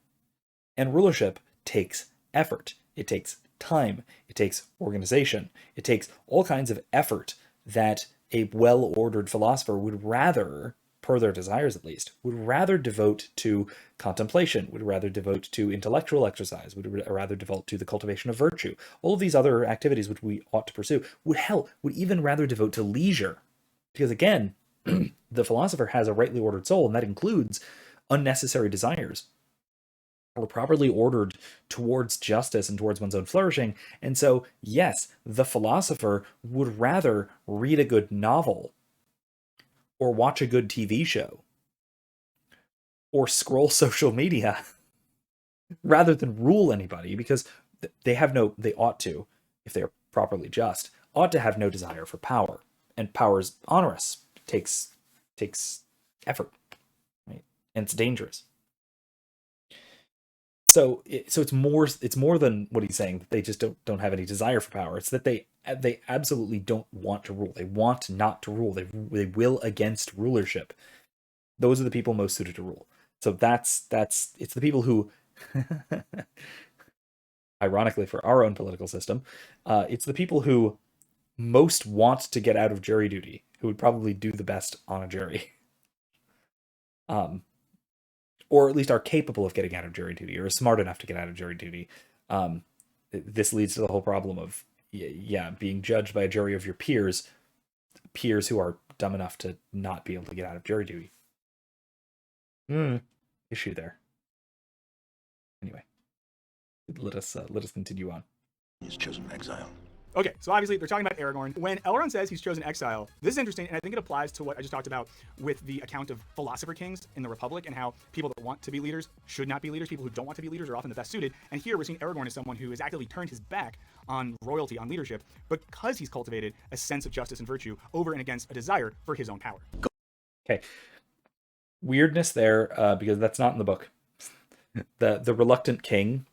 And rulership takes effort. It takes time. It takes organization. It takes all kinds of effort that a well-ordered philosopher would rather, per their desires at least, would rather devote to contemplation, would rather devote to intellectual exercise, would rather devote to the cultivation of virtue. All of these other activities which we ought to pursue would even rather devote to leisure. Because again, the philosopher has a rightly ordered soul, and that includes unnecessary desires, or properly ordered towards justice and towards one's own flourishing. And so, yes, the philosopher would rather read a good novel, or watch a good TV show, or scroll social media, rather than rule anybody, because they ought to, if they are properly just, ought to have no desire for power. And power is onerous, takes effort, right? And it's dangerous. So it's more than what he's saying, that they just don't have any desire for power. It's that they absolutely don't want to rule. They want not to rule. They will against rulership. Those are the people most suited to rule. So it's the people who, ironically for our own political system, it's the people who most want to get out of jury duty, who would probably do the best on a jury. Or at least are capable of getting out of jury duty, or are smart enough to get out of jury duty. This leads to the whole problem of, being judged by a jury of your peers who are dumb enough to not be able to get out of jury duty. Issue there. Anyway, let us continue on. He's chosen exile. Okay, so obviously they're talking about Aragorn. When Elrond says he's chosen exile, this is interesting, and I think it applies to what I just talked about with the account of philosopher kings in the Republic, and how people that want to be leaders should not be leaders. People who don't want to be leaders are often the best suited. And here we're seeing Aragorn as someone who has actively turned his back on royalty, on leadership, because he's cultivated a sense of justice and virtue over and against a desire for his own power. Okay. Weirdness there, because that's not in the book. The reluctant king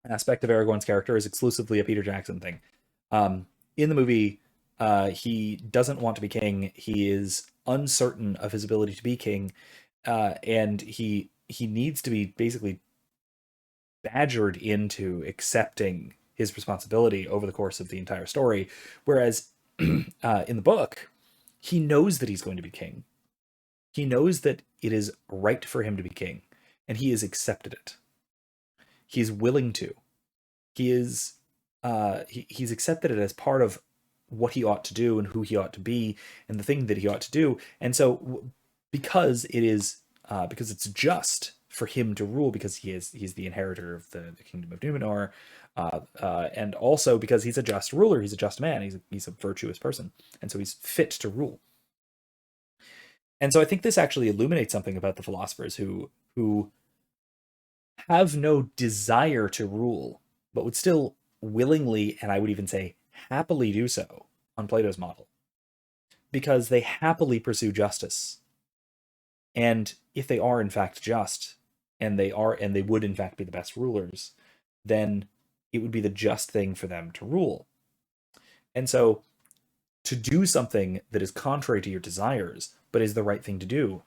aspect of Aragorn's character is exclusively a Peter Jackson thing. In the movie, he doesn't want to be king. He is uncertain of his ability to be king, and he needs to be basically badgered into accepting his responsibility over the course of the entire story. Whereas in the book, he knows that he's going to be king. He knows that it is right for him to be king, and he has accepted it. He's willing to. He is. He's accepted it as part of what he ought to do and who he ought to be and the thing that he ought to do. And so, because it's just for him to rule, because he's the inheritor of the kingdom of Numenor, and also because he's a just ruler, he's a just man, he's a virtuous person, and so he's fit to rule. And so I think this actually illuminates something about the philosophers who have no desire to rule, but would still willingly, and I would even say happily do so on Plato's model, because they happily pursue justice. And if they are in fact just, and they would in fact be the best rulers, then it would be the just thing for them to rule. And so to do something that is contrary to your desires, but is the right thing to do,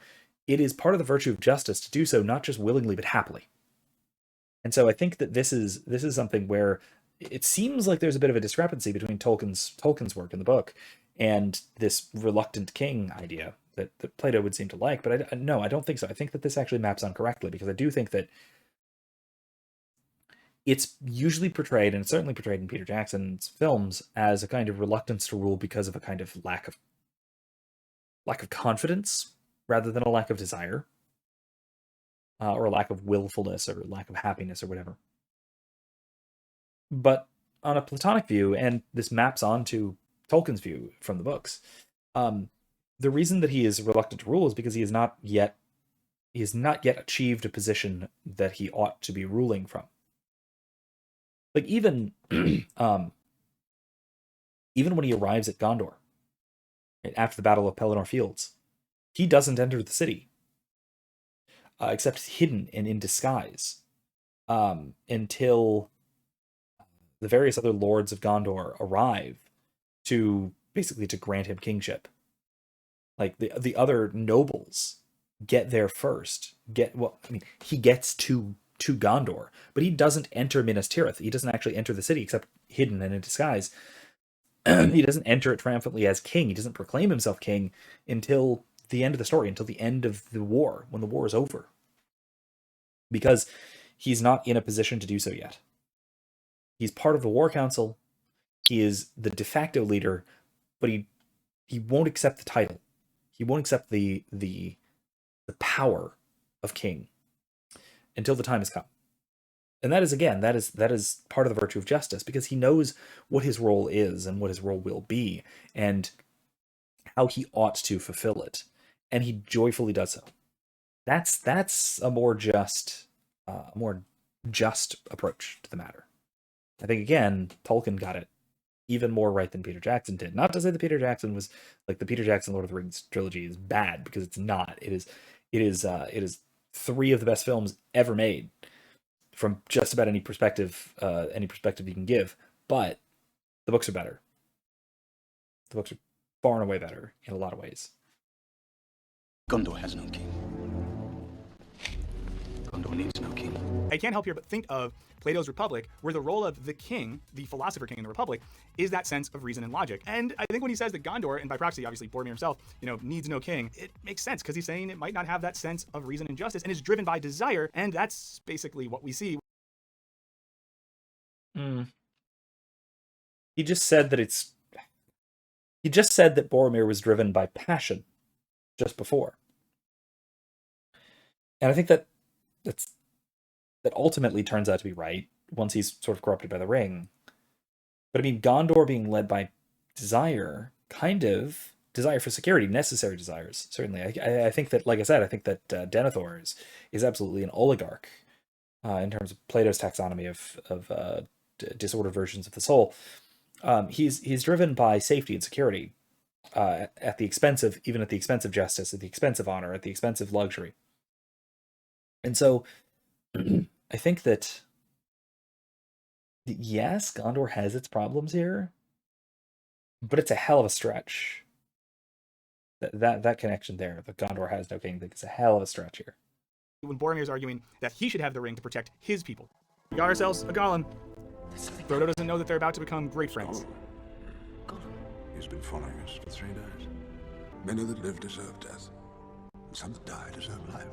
it is part of the virtue of justice to do so, not just willingly, but happily. And so I think that this is something where it seems like there's a bit of a discrepancy between Tolkien's work in the book and this reluctant king idea that Plato would seem to like. But I don't think so. I think that this actually maps on correctly, because I do think that it's usually portrayed, and it's certainly portrayed in Peter Jackson's films, as a kind of reluctance to rule because of a kind of lack of confidence rather than a lack of desire, or a lack of willfulness, or lack of happiness, or whatever. But on a Platonic view, and this maps onto Tolkien's view from the books, the reason that he is reluctant to rule is because he has not yet achieved a position that he ought to be ruling from. Like even even when he arrives at Gondor, right, after the Battle of Pelennor Fields, he doesn't enter the city, except hidden and in disguise, until the various other lords of Gondor arrive to basically to grant him kingship. Like the other nobles get there first. He gets to Gondor, but he doesn't enter Minas Tirith. He doesn't actually enter the city except hidden and in disguise. He doesn't enter it triumphantly as king. He doesn't proclaim himself king until the end of the story, until the end of the war, when the war is over. Because he's not in a position to do so yet. He's part of the war council. He is the de facto leader, but he won't accept the title. He won't accept the power of king until the time has come. And that is part of the virtue of justice, because he knows what his role is and what his role will be and how he ought to fulfill it, and he joyfully does so. That's a more just approach to the matter. I think again, Tolkien got it even more right than Peter Jackson did. Not to say that Peter Jackson was like the Peter Jackson Lord of the Rings trilogy is bad, because it's not. It is 3 of the best films ever made from just about any perspective you can give. But the books are better. The books are far and away better in a lot of ways. Gondor has no king. Gondor needs no king. I can't help here but think of Plato's Republic, where the role of the king, the philosopher king in the Republic, is that sense of reason and logic. And I think when he says that Gondor, and by proxy, obviously Boromir himself, needs no king, it makes sense, because he's saying it might not have that sense of reason and justice, and is driven by desire, and that's basically what we see. He just said that Boromir was driven by passion just before. And I think that ultimately turns out to be right once he's sort of corrupted by the ring. But I mean, Gondor being led by desire, kind of desire for security, necessary desires, certainly. I think that, like I said, I think that Denethor is absolutely an oligarch in terms of Plato's taxonomy of disordered versions of the soul. He's driven by safety and security, at the expense of justice, at the expense of honor, at the expense of luxury. And so I think that, yes, Gondor has its problems here, but it's a hell of a stretch. That connection there, that Gondor has no king, I think it's a hell of a stretch here. When Boromir is arguing that he should have the ring to protect his people. We got ourselves a Gollum. Frodo doesn't know that they're about to become great friends. He's been following us for 3 days. Many that live deserve death, and some that die deserve life.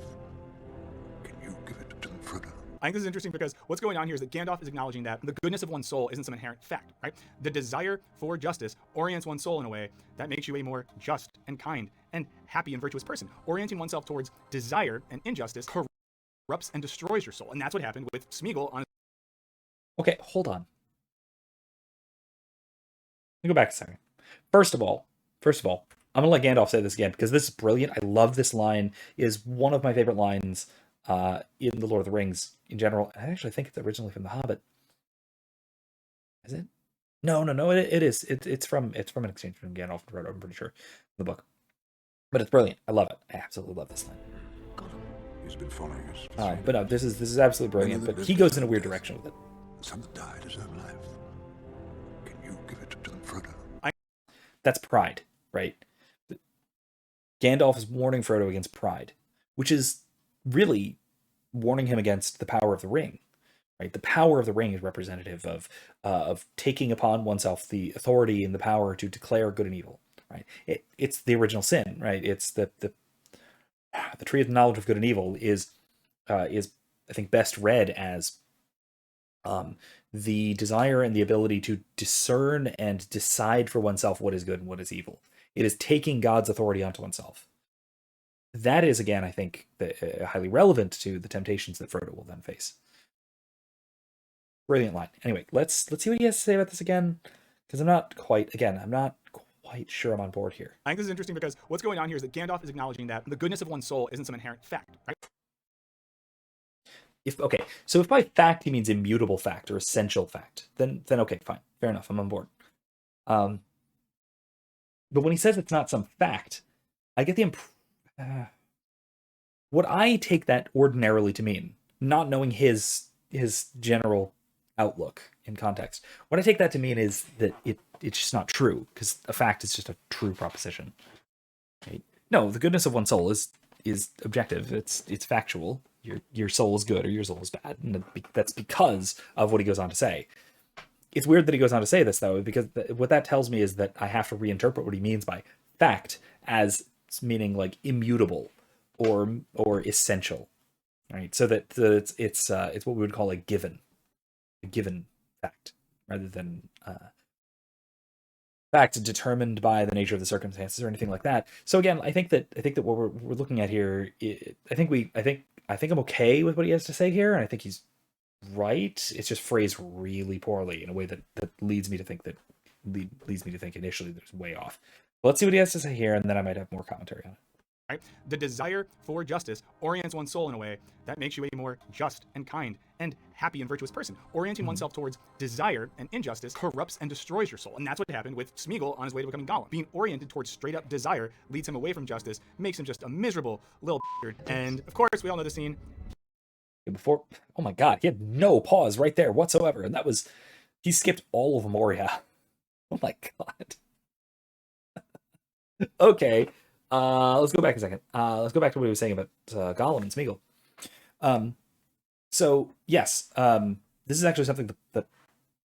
Can you give it to them, Frodo? I think this is interesting because what's going on here is that Gandalf is acknowledging that the goodness of one's soul isn't some inherent fact, right? The desire for justice orients one's soul in a way that makes you a more just and kind and happy and virtuous person. Orienting oneself towards desire and injustice corrupts and destroys your soul. And that's what happened with Smeagol on... Okay, hold on. Let me go back a second. First of all, I'm gonna let Gandalf say this again, because this is brilliant. I love this line. It is one of my favorite lines in The Lord of the Rings in general. I actually think it's originally from The Hobbit. Is it? No. It is. It's from an exchange from Gandalf and Frodo, I'm pretty sure, in the book. But it's brilliant. I love it. I absolutely love this line. He's been following us. But no, this is absolutely brilliant. But he goes in a weird direction with it. Some that die deserve life. Can you give it to them, Frodo? That's pride, right? Gandalf is warning Frodo against pride, which is really warning him against the power of the ring, right? The power of the ring is representative of taking upon oneself the authority and the power to declare good and evil, right? It's the original sin, right? It's the tree of the knowledge of good and evil is I think best read as the desire and the ability to discern and decide for oneself what is good and what is evil. It is taking God's authority onto oneself. That is, again, I think, highly relevant to the temptations that Frodo will then face. Brilliant line. Anyway, let's see what he has to say about this again, Because I'm not quite sure I'm on board here. I think this is interesting because what's going on here is that Gandalf is acknowledging that the goodness of one's soul isn't some inherent fact, right? So if by fact he means immutable fact or essential fact, then okay, fine, fair enough, I'm on board. But when he says it's not some fact, I get the what I take that ordinarily to mean, not knowing his general outlook in context, what I take that to mean is that it's just not true, because a fact is just a true proposition. Right? No, the goodness of one's soul is objective. It's factual. Your soul is good or your soul is bad, and that's because of what he goes on to say. It's weird that he goes on to say this, though, because what that tells me is that I have to reinterpret what he means by fact as meaning like immutable or essential, right? So that it's what we would call a given fact, rather than fact determined by the nature of the circumstances or anything like that. So again, I think that what we're looking at here, I think I'm okay with what he has to say here, and I think he's right. It's just phrased really poorly in a way that leads me to think initially that it's way off. But let's see what he has to say here, and then I might have more commentary on it. Right? The desire for justice orients one's soul in a way that makes you a more just and kind and happy and virtuous person. Orienting oneself towards desire and injustice corrupts and destroys your soul. And that's what happened with Smeagol on his way to becoming Gollum. Being oriented towards straight up desire leads him away from justice, makes him just a miserable little bastard. And of course, we all know the scene. Oh my god, he had no pause right there whatsoever. And he skipped all of Moria. Oh my god. Okay. Let's go back a second. Let's go back to what he was saying about Gollum and Smeagol. So yes, this is actually something that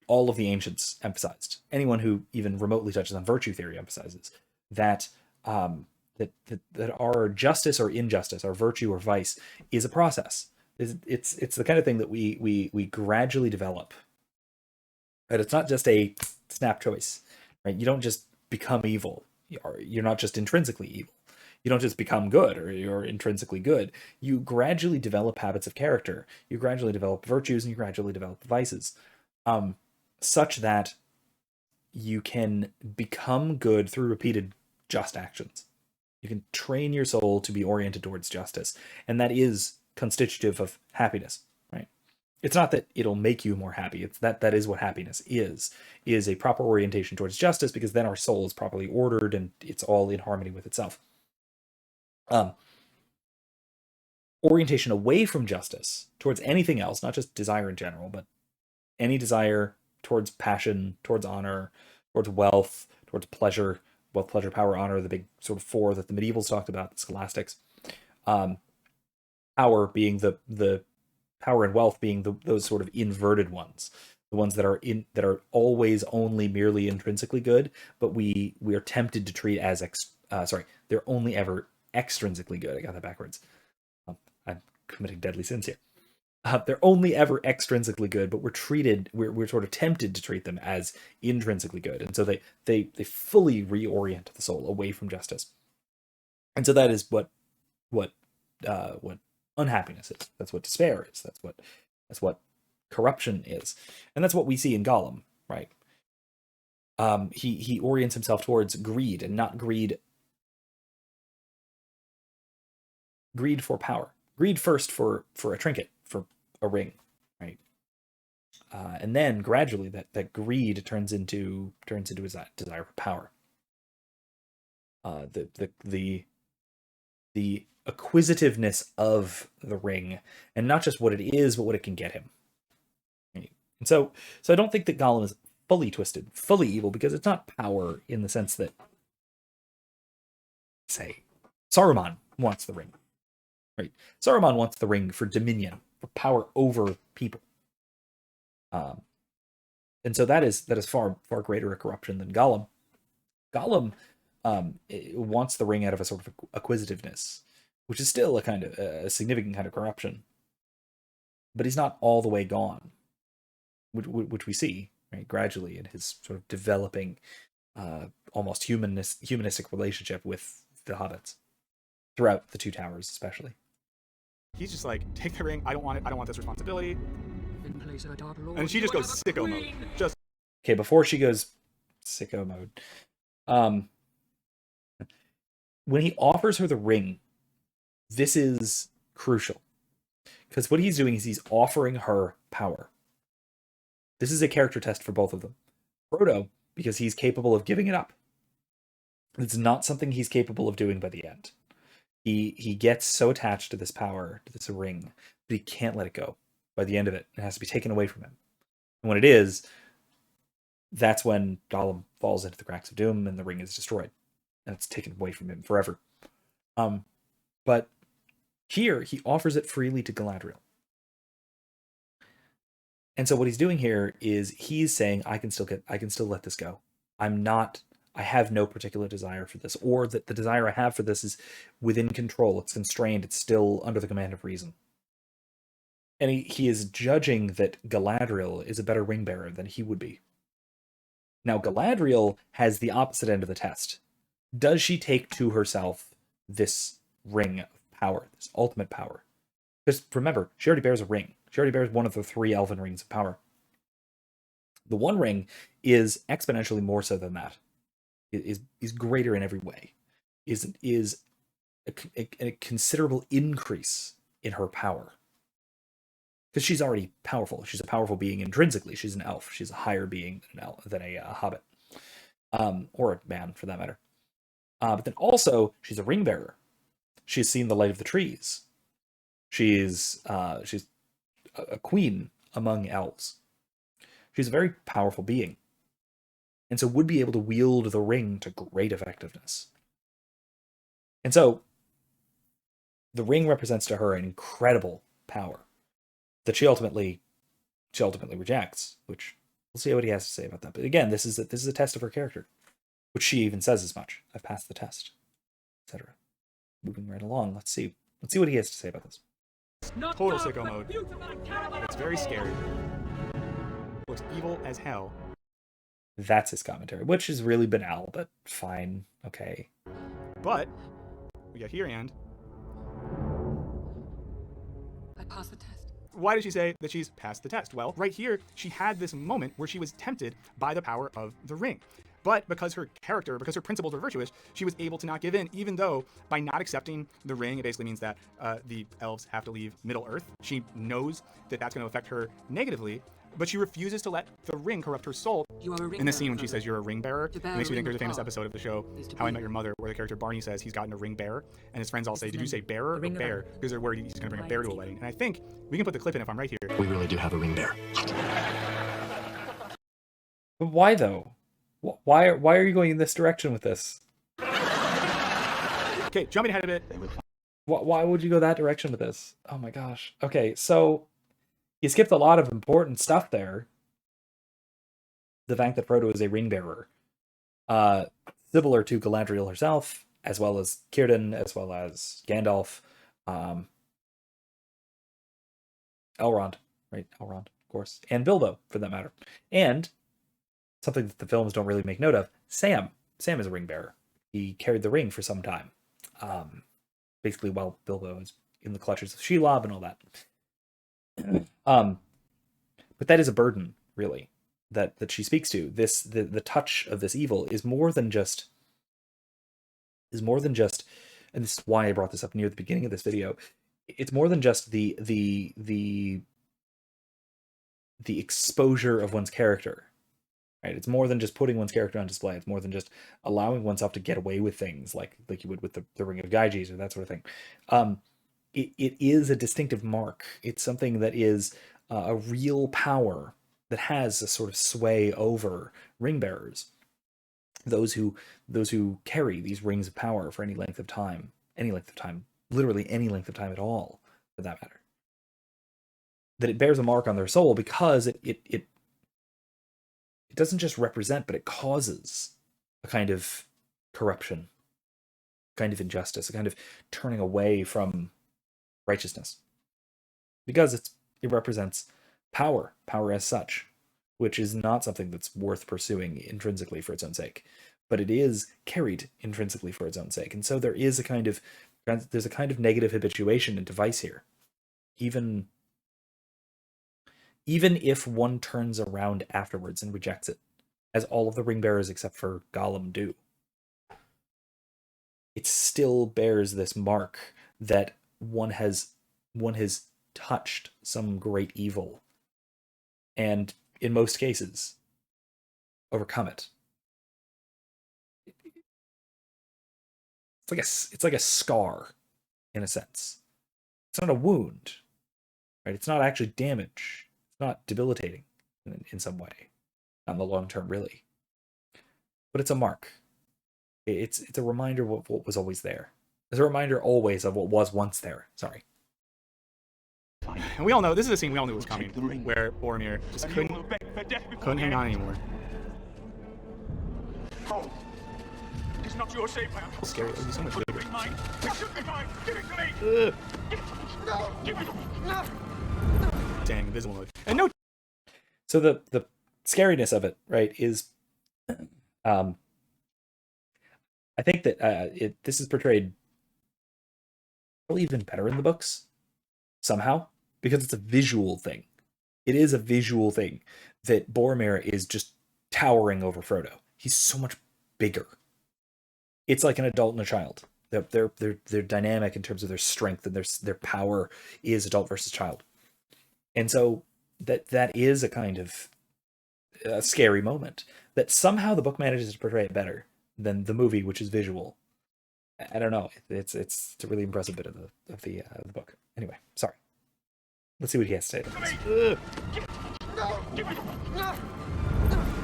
all of the ancients emphasized. Anyone who even remotely touches on virtue theory emphasizes that that our justice or injustice, our virtue or vice, is a process. It's the kind of thing that we gradually develop. Right? It's not just a snap choice. Right? You don't just become evil. You're not just intrinsically evil. You don't just become good or you're intrinsically good. You gradually develop habits of character. You gradually develop virtues and you gradually develop vices, such that you can become good through repeated just actions. You can train your soul to be oriented towards justice, and that is constitutive of happiness. Right? It's not that it'll make you more happy. It's that is what happiness is a proper orientation towards justice, because then our soul is properly ordered and it's all in harmony with itself. Orientation away from justice towards anything else, not just desire in general, but any desire towards passion, towards honor, towards wealth, towards pleasure, wealth, pleasure, power, honor, the big sort of four that the medievals talked about, the scholastics. Power being the power and wealth being those sort of inverted ones, the ones that are always only merely intrinsically good, but we are tempted to treat as they're only ever extrinsically good. I got that backwards. I'm committing deadly sins here. They're only ever extrinsically good, but we're sort of tempted to treat them as intrinsically good, and so they fully reorient the soul away from justice. And so that is what unhappiness is. That's what despair is. That's what corruption is, and that's what we see in Gollum, right? He orients himself towards greed, and not greed for power. Greed first for a trinket, for a ring, right? And then gradually that greed turns into his desire for power. The acquisitiveness of the ring, and not just what it is, but what it can get him. Right? And so I don't think that Gollum is fully twisted, fully evil, because it's not power in the sense that, say, Saruman wants the ring. Right? Saruman wants the ring for dominion, for power over people. And so that is far greater a corruption than Gollum. Gollum wants the ring out of a sort of acquisitiveness, which is still a kind of a significant kind of corruption. But he's not all the way gone, which we see, right, gradually in his sort of developing, almost humanistic relationship with the hobbits throughout the Two Towers, especially. He's just like, take the ring. I don't want it. I don't want this responsibility. And she just goes sicko mode. Just okay. Before she goes Sicko mode. When he offers her the ring, this is crucial. Because what he's doing is he's offering her power. This is a character test for both of them. Frodo, because he's capable of giving it up. It's not something he's capable of doing by the end. He gets so attached to this power, to this ring, but he can't let it go. By the end of it, it has to be taken away from him. And when it is, that's when Gollum falls into the cracks of doom and the ring is destroyed. And it's taken away from him forever. But here, he offers it freely to Galadriel. And so what he's doing here is he's saying, I can still let this go. I have no particular desire for this, or that the desire I have for this is within control. It's constrained. It's still under the command of reason. And he is judging that Galadriel is a better ring bearer than he would be. Now, Galadriel has the opposite end of the test. Does she take to herself this ring of power, this ultimate power? Because remember, she already bears a ring. She already bears one of the 3 elven rings of power. The One Ring is exponentially more so than that. It is greater in every way. Is a considerable increase in her power. Because she's already powerful. She's a powerful being intrinsically. She's an elf. She's a higher being than a hobbit. Or a man, for that matter. But then also, she's a ring bearer. She's seen the light of the trees. She's a queen among elves. She's a very powerful being. And so would be able to wield the ring to great effectiveness. And so, the ring represents to her an incredible power that she ultimately rejects, which we'll see what he has to say about that. But again, this is a test of her character, which she even says as much. I've passed the test, etc. Moving right along, let's see what he has to say about this. Total sicko mode. It's very scary. Looks evil as hell. That's his commentary, which is really banal, but fine, okay. But we got here and I passed the test. why did she say that she's passed the test? Well, right here, she had this moment where she was tempted by the power of the ring. But because her character, because her principles were virtuous, she was able to not give in, even though by not accepting the ring, it basically means that the elves have to leave Middle-earth. She knows that that's going to affect her negatively, but she refuses to let the ring corrupt her soul. You are a ring In the scene bearer, when she Frodo. says you're a ring bearer, To it bear makes a me think ring there's a of famous power episode of the show, is to How I be- Met Your Mother, where the character Barney says he's gotten a ring bearer, and his friends all say, did you say bearer or ring of bear? honor. Because they're worried he's going to bring a bear to a wedding. And I think we can put the clip in if I'm right here. We really do have a ring bearer. But why though? Why are you going in this direction with this? Okay, jumping ahead a bit. Why would you go that direction with this? Oh my gosh. Okay, so you skipped a lot of important stuff there. The fact that Frodo is a ring bearer, similar to Galadriel herself, as well as Círdan, as well as Gandalf, Elrond, right? Elrond, of course, and Bilbo, for that matter. And something that the films don't really make note of, Sam. Sam is a ring bearer. He carried the ring for some time. Basically while Bilbo is in the clutches of Shelob and all that. But that is a burden, really, that she speaks to. The touch of this evil is more than just, and this is why I brought this up near the beginning of this video. It's more than just the exposure of one's character. Right? It's more than just putting one's character on display. It's more than just allowing oneself to get away with things like you would with the Ring of Gyges or that sort of thing. It is a distinctive mark. It's something that is a real power that has a sort of sway over ring bearers. Those who carry these rings of power for any length of time, literally any length of time at all, for that matter. That it bears a mark on their soul because it doesn't just represent, but it causes a kind of corruption, a kind of injustice, a kind of turning away from righteousness. Because it represents power as such, which is not something that's worth pursuing intrinsically for its own sake, but it is carried intrinsically for its own sake. And so there's a kind of negative habituation and device here. Even if one turns around afterwards and rejects it, as all of the ring bearers except for Gollum do. It still bears this mark that one has touched some great evil, and in most cases, overcome it. It's like a scar, in a sense. It's not a wound, right? It's not actually damage. It's not debilitating in some way, not in the long term, really. But it's a mark. It's a reminder of what was always there. It's a reminder always of what was once there. Sorry. And we all know, this is a scene we all knew was coming, where Boromir just couldn't hang on anymore. It is not your shape. Scary. It would be so much bigger. Mine. It should be mine. Give it to me. No. Give it. No. Dang, invisible mode. And no. So the scariness of it, right, is, I think that this is portrayed probably even better in the books somehow, because it's a visual thing. It is a visual thing that Boromir is just towering over Frodo. He's so much bigger. It's like an adult and a child. They're dynamic in terms of their strength, and their power is adult versus child. And so that is a kind of a scary moment that somehow the book manages to portray it better than the movie, which is visual. I don't know. It's a really impressive bit of the book. Anyway, sorry. Let's see what he has to say about this.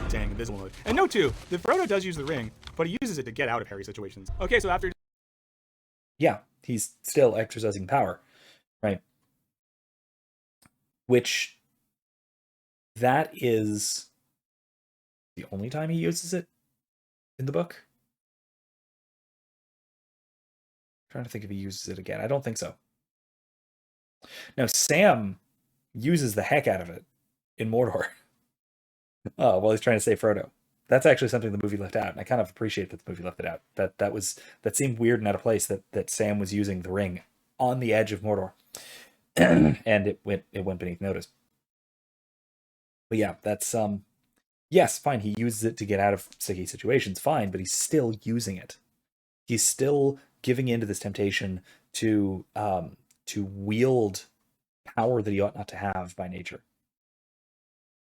Dang, invisible mode. And note too, that Frodo does use the ring, but he uses it to get out of Harry situations. Okay, so after... Yeah, he's still exercising power, right? Which, that is the only time he uses it in the book. I'm trying to think if he uses it again. I don't think so. Now, Sam uses the heck out of it in Mordor. While he's trying to save Frodo. That's actually something the movie left out, and I kind of appreciate that the movie left it out. That seemed weird and out of place that Sam was using the ring on the edge of Mordor, and it went beneath notice. But yeah, that's yes, fine. He uses it to get out of sticky situations, fine, but he's still using it. He's still giving in to this temptation to wield power that he ought not to have by nature.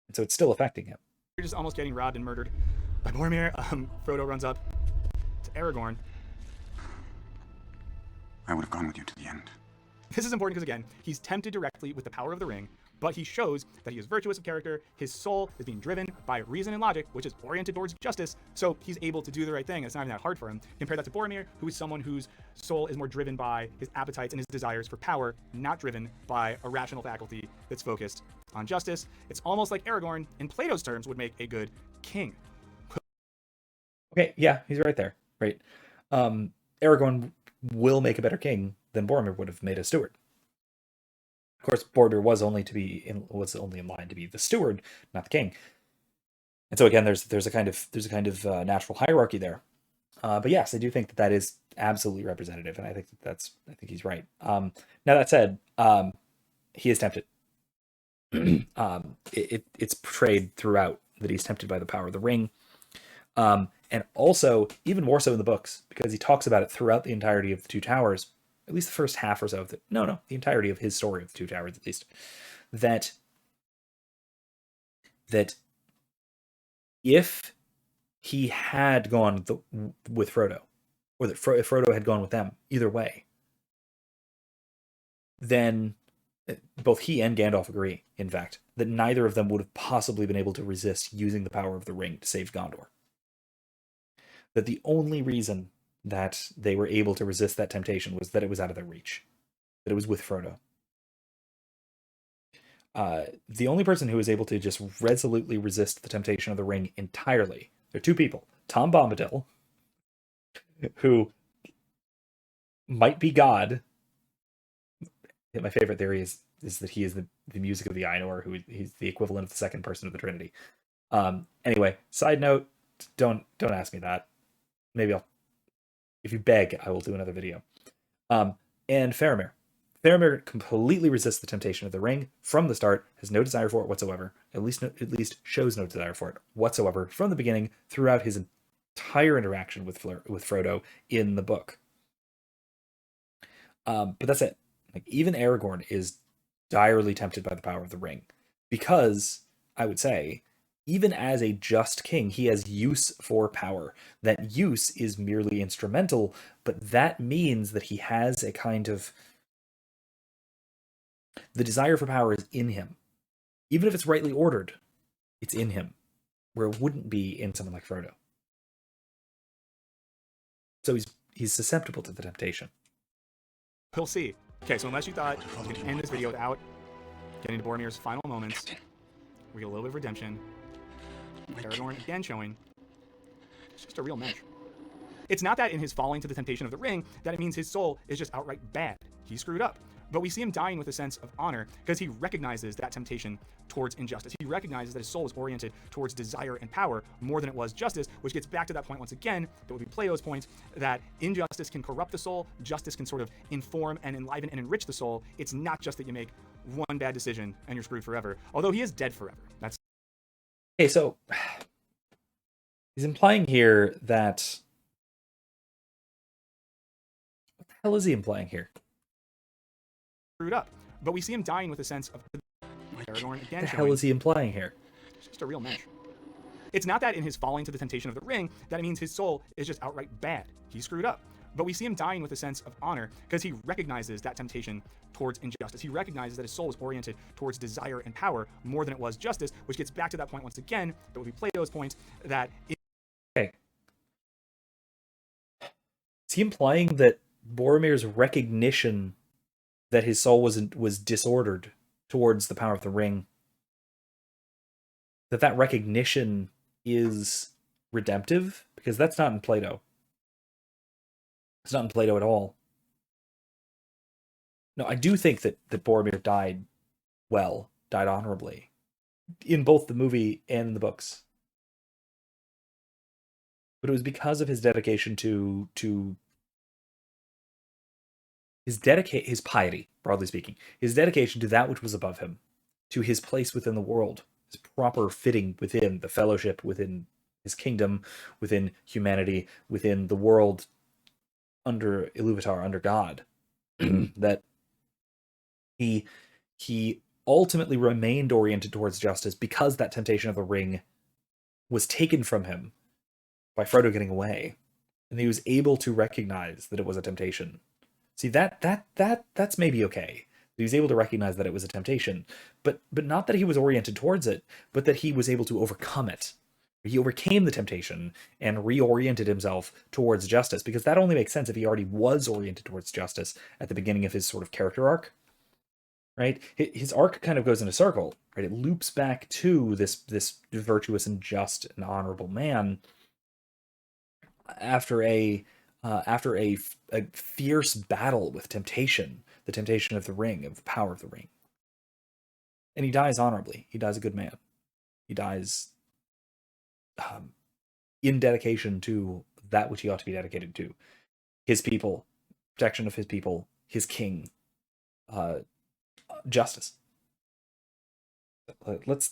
And so it's still affecting him. You're just almost getting robbed and murdered by Boromir. Frodo runs up to Aragorn. I would have gone with you to the end. This is important because, again, he's tempted directly with the power of the ring, but he shows that he is virtuous of character. His soul is being driven by reason and logic, which is oriented towards justice, so he's able to do the right thing. It's not even that hard for him. Compare that to Boromir, who is someone whose soul is more driven by his appetites and his desires for power, not driven by a rational faculty that's focused on justice. It's almost like Aragorn, in Plato's terms, would make a good king. Okay, yeah, he's right there. Right. Aragorn will make a better king than Boromir would have made a steward. Of course, Boromir was only in line to be the steward, not the king. And so again, there's a kind of natural hierarchy there. But yes, I do think that is absolutely representative, and I think I think he's right. Now that said, he is tempted. It's portrayed throughout that he's tempted by the power of the ring, and also even more so in the books, because he talks about it throughout the entirety of the Two Towers, at least the first half or so of the entirety of his story of the Two Towers, at least, that if he had gone with Frodo, or that if Frodo had gone with them, either way, then both he and Gandalf agree, in fact, that neither of them would have possibly been able to resist using the power of the ring to save Gondor. That the only reason that they were able to resist that temptation was that it was out of their reach, that it was with Frodo. The only person who was able to just resolutely resist the temptation of the ring entirely, there are two people. Tom Bombadil, who might be God. My favorite theory is that he is the music of the Ainur, who he's the equivalent of the second person of the Trinity. Anyway, side note, don't ask me that. Maybe if you beg, I will do another video. And Faramir. Faramir completely resists the temptation of the ring from the start, has no desire for it whatsoever, at least shows no desire for it whatsoever from the beginning throughout his entire interaction with Frodo in the book. But that's it. Like, even Aragorn is direly tempted by the power of the ring, because I would say, even as a just king, he has use for power. That use is merely instrumental, but that means that he has a kind of... the desire for power is in him. Even if it's rightly ordered, it's in him, where it wouldn't be in someone like Frodo. So he's susceptible to the temptation. We'll see. Okay, so unless you thought you could end this video without getting to Boromir's final moments, we get a little bit of redemption. Aragorn again showing it's just a real mensch. It's not that in his falling to the temptation of the ring that it means his soul is just outright bad. He screwed up. But we see him dying with a sense of honor because he recognizes that temptation towards injustice. He recognizes that his soul is oriented towards desire and power more than it was justice, which gets back to that point once again, that would be Plato's point, that injustice can corrupt the soul, justice can sort of inform and enliven and enrich the soul. It's not just that you make one bad decision and you're screwed forever, although he is dead forever. That's... Okay, so he's implying here that... what the hell is he implying here? Screwed up. But we see him dying with a sense of... Aragorn again. What the hell is he implying here? It's just a real mensch. It's not that in his falling to the temptation of the ring that it means his soul is just outright bad. He screwed up. But we see him dying with a sense of honor because he recognizes that temptation towards injustice. He recognizes that his soul is oriented towards desire and power more than it was justice, which gets back to that point once again, that would be Plato's point, that... Okay. Is he implying that Boromir's recognition that his soul was disordered towards the power of the ring, that recognition is redemptive? Because that's not in Plato. It's not in Plato at all. No, I do think that Boromir died well, died honorably, in both the movie and in the books. But it was because of his dedication to his piety, broadly speaking, his dedication to that which was above him, to his place within the world, his proper fitting within the fellowship, within his kingdom, within humanity, within the world under Iluvatar, under God, that he ultimately remained oriented towards justice because that temptation of the ring was taken from him by Frodo getting away, and he was able to recognize that it was a temptation. See, that's maybe okay. He was able to recognize that it was a temptation, but not that he was oriented towards it, but that he was able to overcome it. He overcame the temptation and reoriented himself towards justice, because that only makes sense if he already was oriented towards justice at the beginning of his sort of character arc, right? His arc kind of goes in a circle, right? It loops back to this virtuous and just and honorable man after a fierce battle with temptation, the temptation of the ring, of the power of the ring. And he dies honorably. He dies a good man. He dies in dedication to that which he ought to be dedicated to. His people, protection of his people, his king, justice. Let's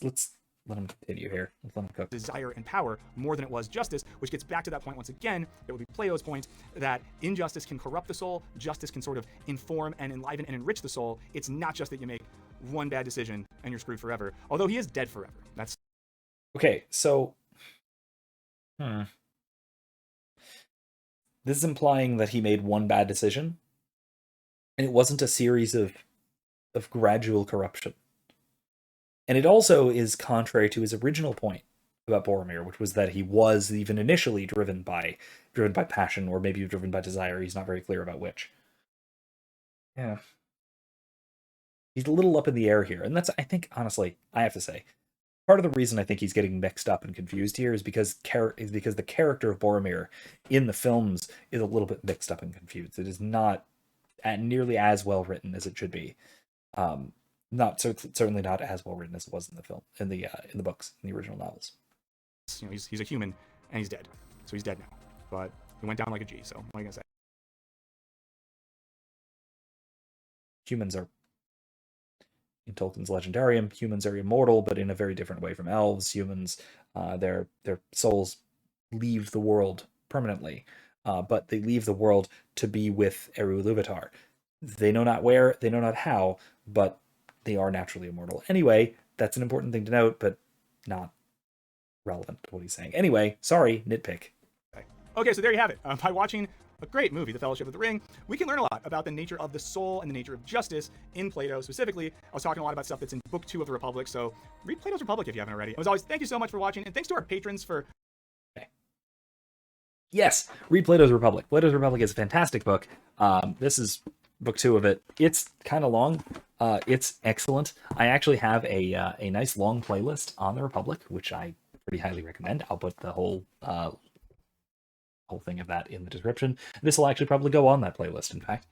let him continue here. Let's let him cook. Desire and power more than it was justice, which gets back to that point once again, that would be Plato's point, that injustice can corrupt the soul, justice can sort of inform and enliven and enrich the soul. It's not just that you make one bad decision and you're screwed forever, although he is dead forever. That's... Okay, so this is implying that he made one bad decision, and it wasn't a series of gradual corruption. And it also is contrary to his original point about Boromir, which was that he was even initially driven by passion, or maybe driven by desire. He's not very clear about which. Yeah. He's a little up in the air here. And that's, I think, honestly, I have to say, part of the reason I think he's getting mixed up and confused here is because the character of Boromir in the films is a little bit mixed up and confused. It is not nearly as well written as it should be. Certainly not as well written as it was in the film, in the books, in the original novels. You know, he's a human and he's dead, so he's dead now. But he went down like a G. So what are you gonna say? humans are, in Tolkien's Legendarium, humans are immortal, but in a very different way from elves. Humans, their souls leave the world permanently, but they leave the world to be with Eru Ilúvatar. They know not where, they know not how, but they are naturally immortal. Anyway, that's an important thing to note, but not relevant to what he's saying. Anyway, sorry, nitpick. Okay, so there you have it. By watching a great movie, The Fellowship of the Ring, we can learn a lot about the nature of the soul and the nature of justice in Plato specifically. I was talking a lot about stuff that's in Book 2 of the Republic, so read Plato's Republic if you haven't already. As always, thank you so much for watching, and thanks to our patrons for... Yes, read Plato's Republic. Plato's Republic is a fantastic book. This is Book 2 of it. It's kind of long. It's excellent. I actually have a nice long playlist on the Republic, which I pretty highly recommend. I'll put the whole thing of that in the description. This will actually probably go on that playlist, in fact.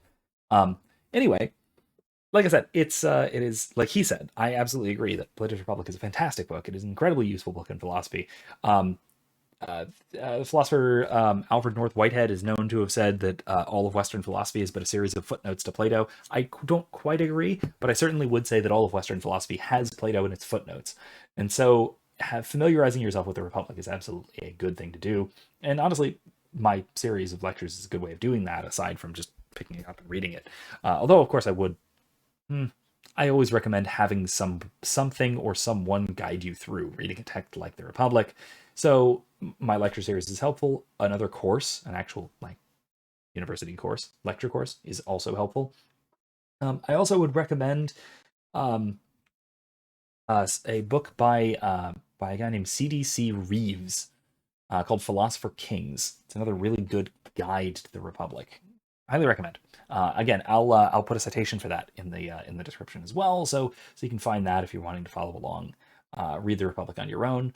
Anyway, like I said, it is, like he said, I absolutely agree that Plato's Republic is a fantastic book. It is an incredibly useful book in philosophy. Philosopher Alfred North Whitehead is known to have said that all of Western philosophy is but a series of footnotes to Plato. I don't quite agree, but I certainly would say that all of Western philosophy has Plato in its footnotes. And so familiarizing yourself with the Republic is absolutely a good thing to do. And honestly, my series of lectures is a good way of doing that, aside from just picking it up and reading it. Although, of course, I always recommend having something or someone guide you through reading a text like the Republic. So my lecture series is helpful. Another course, an actual university course, lecture course, is also helpful. I also would recommend a book by a guy named C.D.C. Reeves called Philosopher Kings. It's another really good guide to the Republic. Highly recommend. Again, I'll put a citation for that in the description as well, so you can find that if you're wanting to follow along. Read the Republic on your own,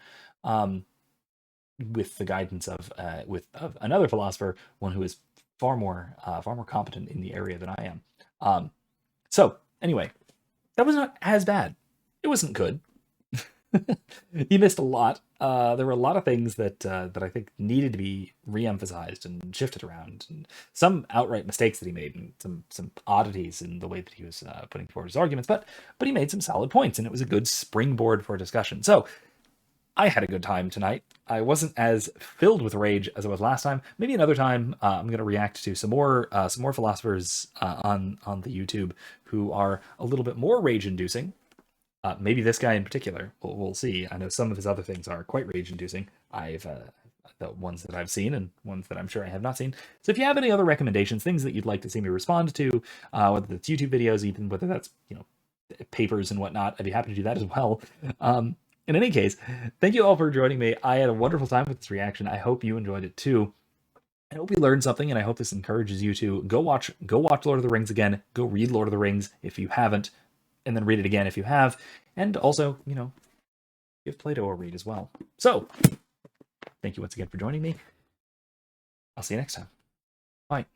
with the guidance of another philosopher, one who is far more competent in the area than I am. So anyway, that was not as bad. It wasn't good. He missed a lot. There were a lot of things that I think needed to be re-emphasized and shifted around, and some outright mistakes that he made, and some oddities in the way that he was putting forward his arguments. But he made some solid points, and it was a good springboard for a discussion. So I had a good time tonight. I wasn't as filled with rage as I was last time. Maybe another time I'm going to react to some more philosophers on the YouTube who are a little bit more rage-inducing. Maybe this guy in particular. We'll see. I know some of his other things are quite rage-inducing. I've the ones that I've seen and ones that I'm sure I have not seen. So if you have any other recommendations, things that you'd like to see me respond to, whether that's YouTube videos, even whether that's papers and whatnot, I'd be happy to do that as well. In any case, thank you all for joining me. I had a wonderful time with this reaction. I hope you enjoyed it too. I hope you learned something, and I hope this encourages you to go watch Lord of the Rings again. Go read Lord of the Rings if you haven't, and then read it again if you have. And also, give Plato a read as well. So, thank you once again for joining me. I'll see you next time. Bye.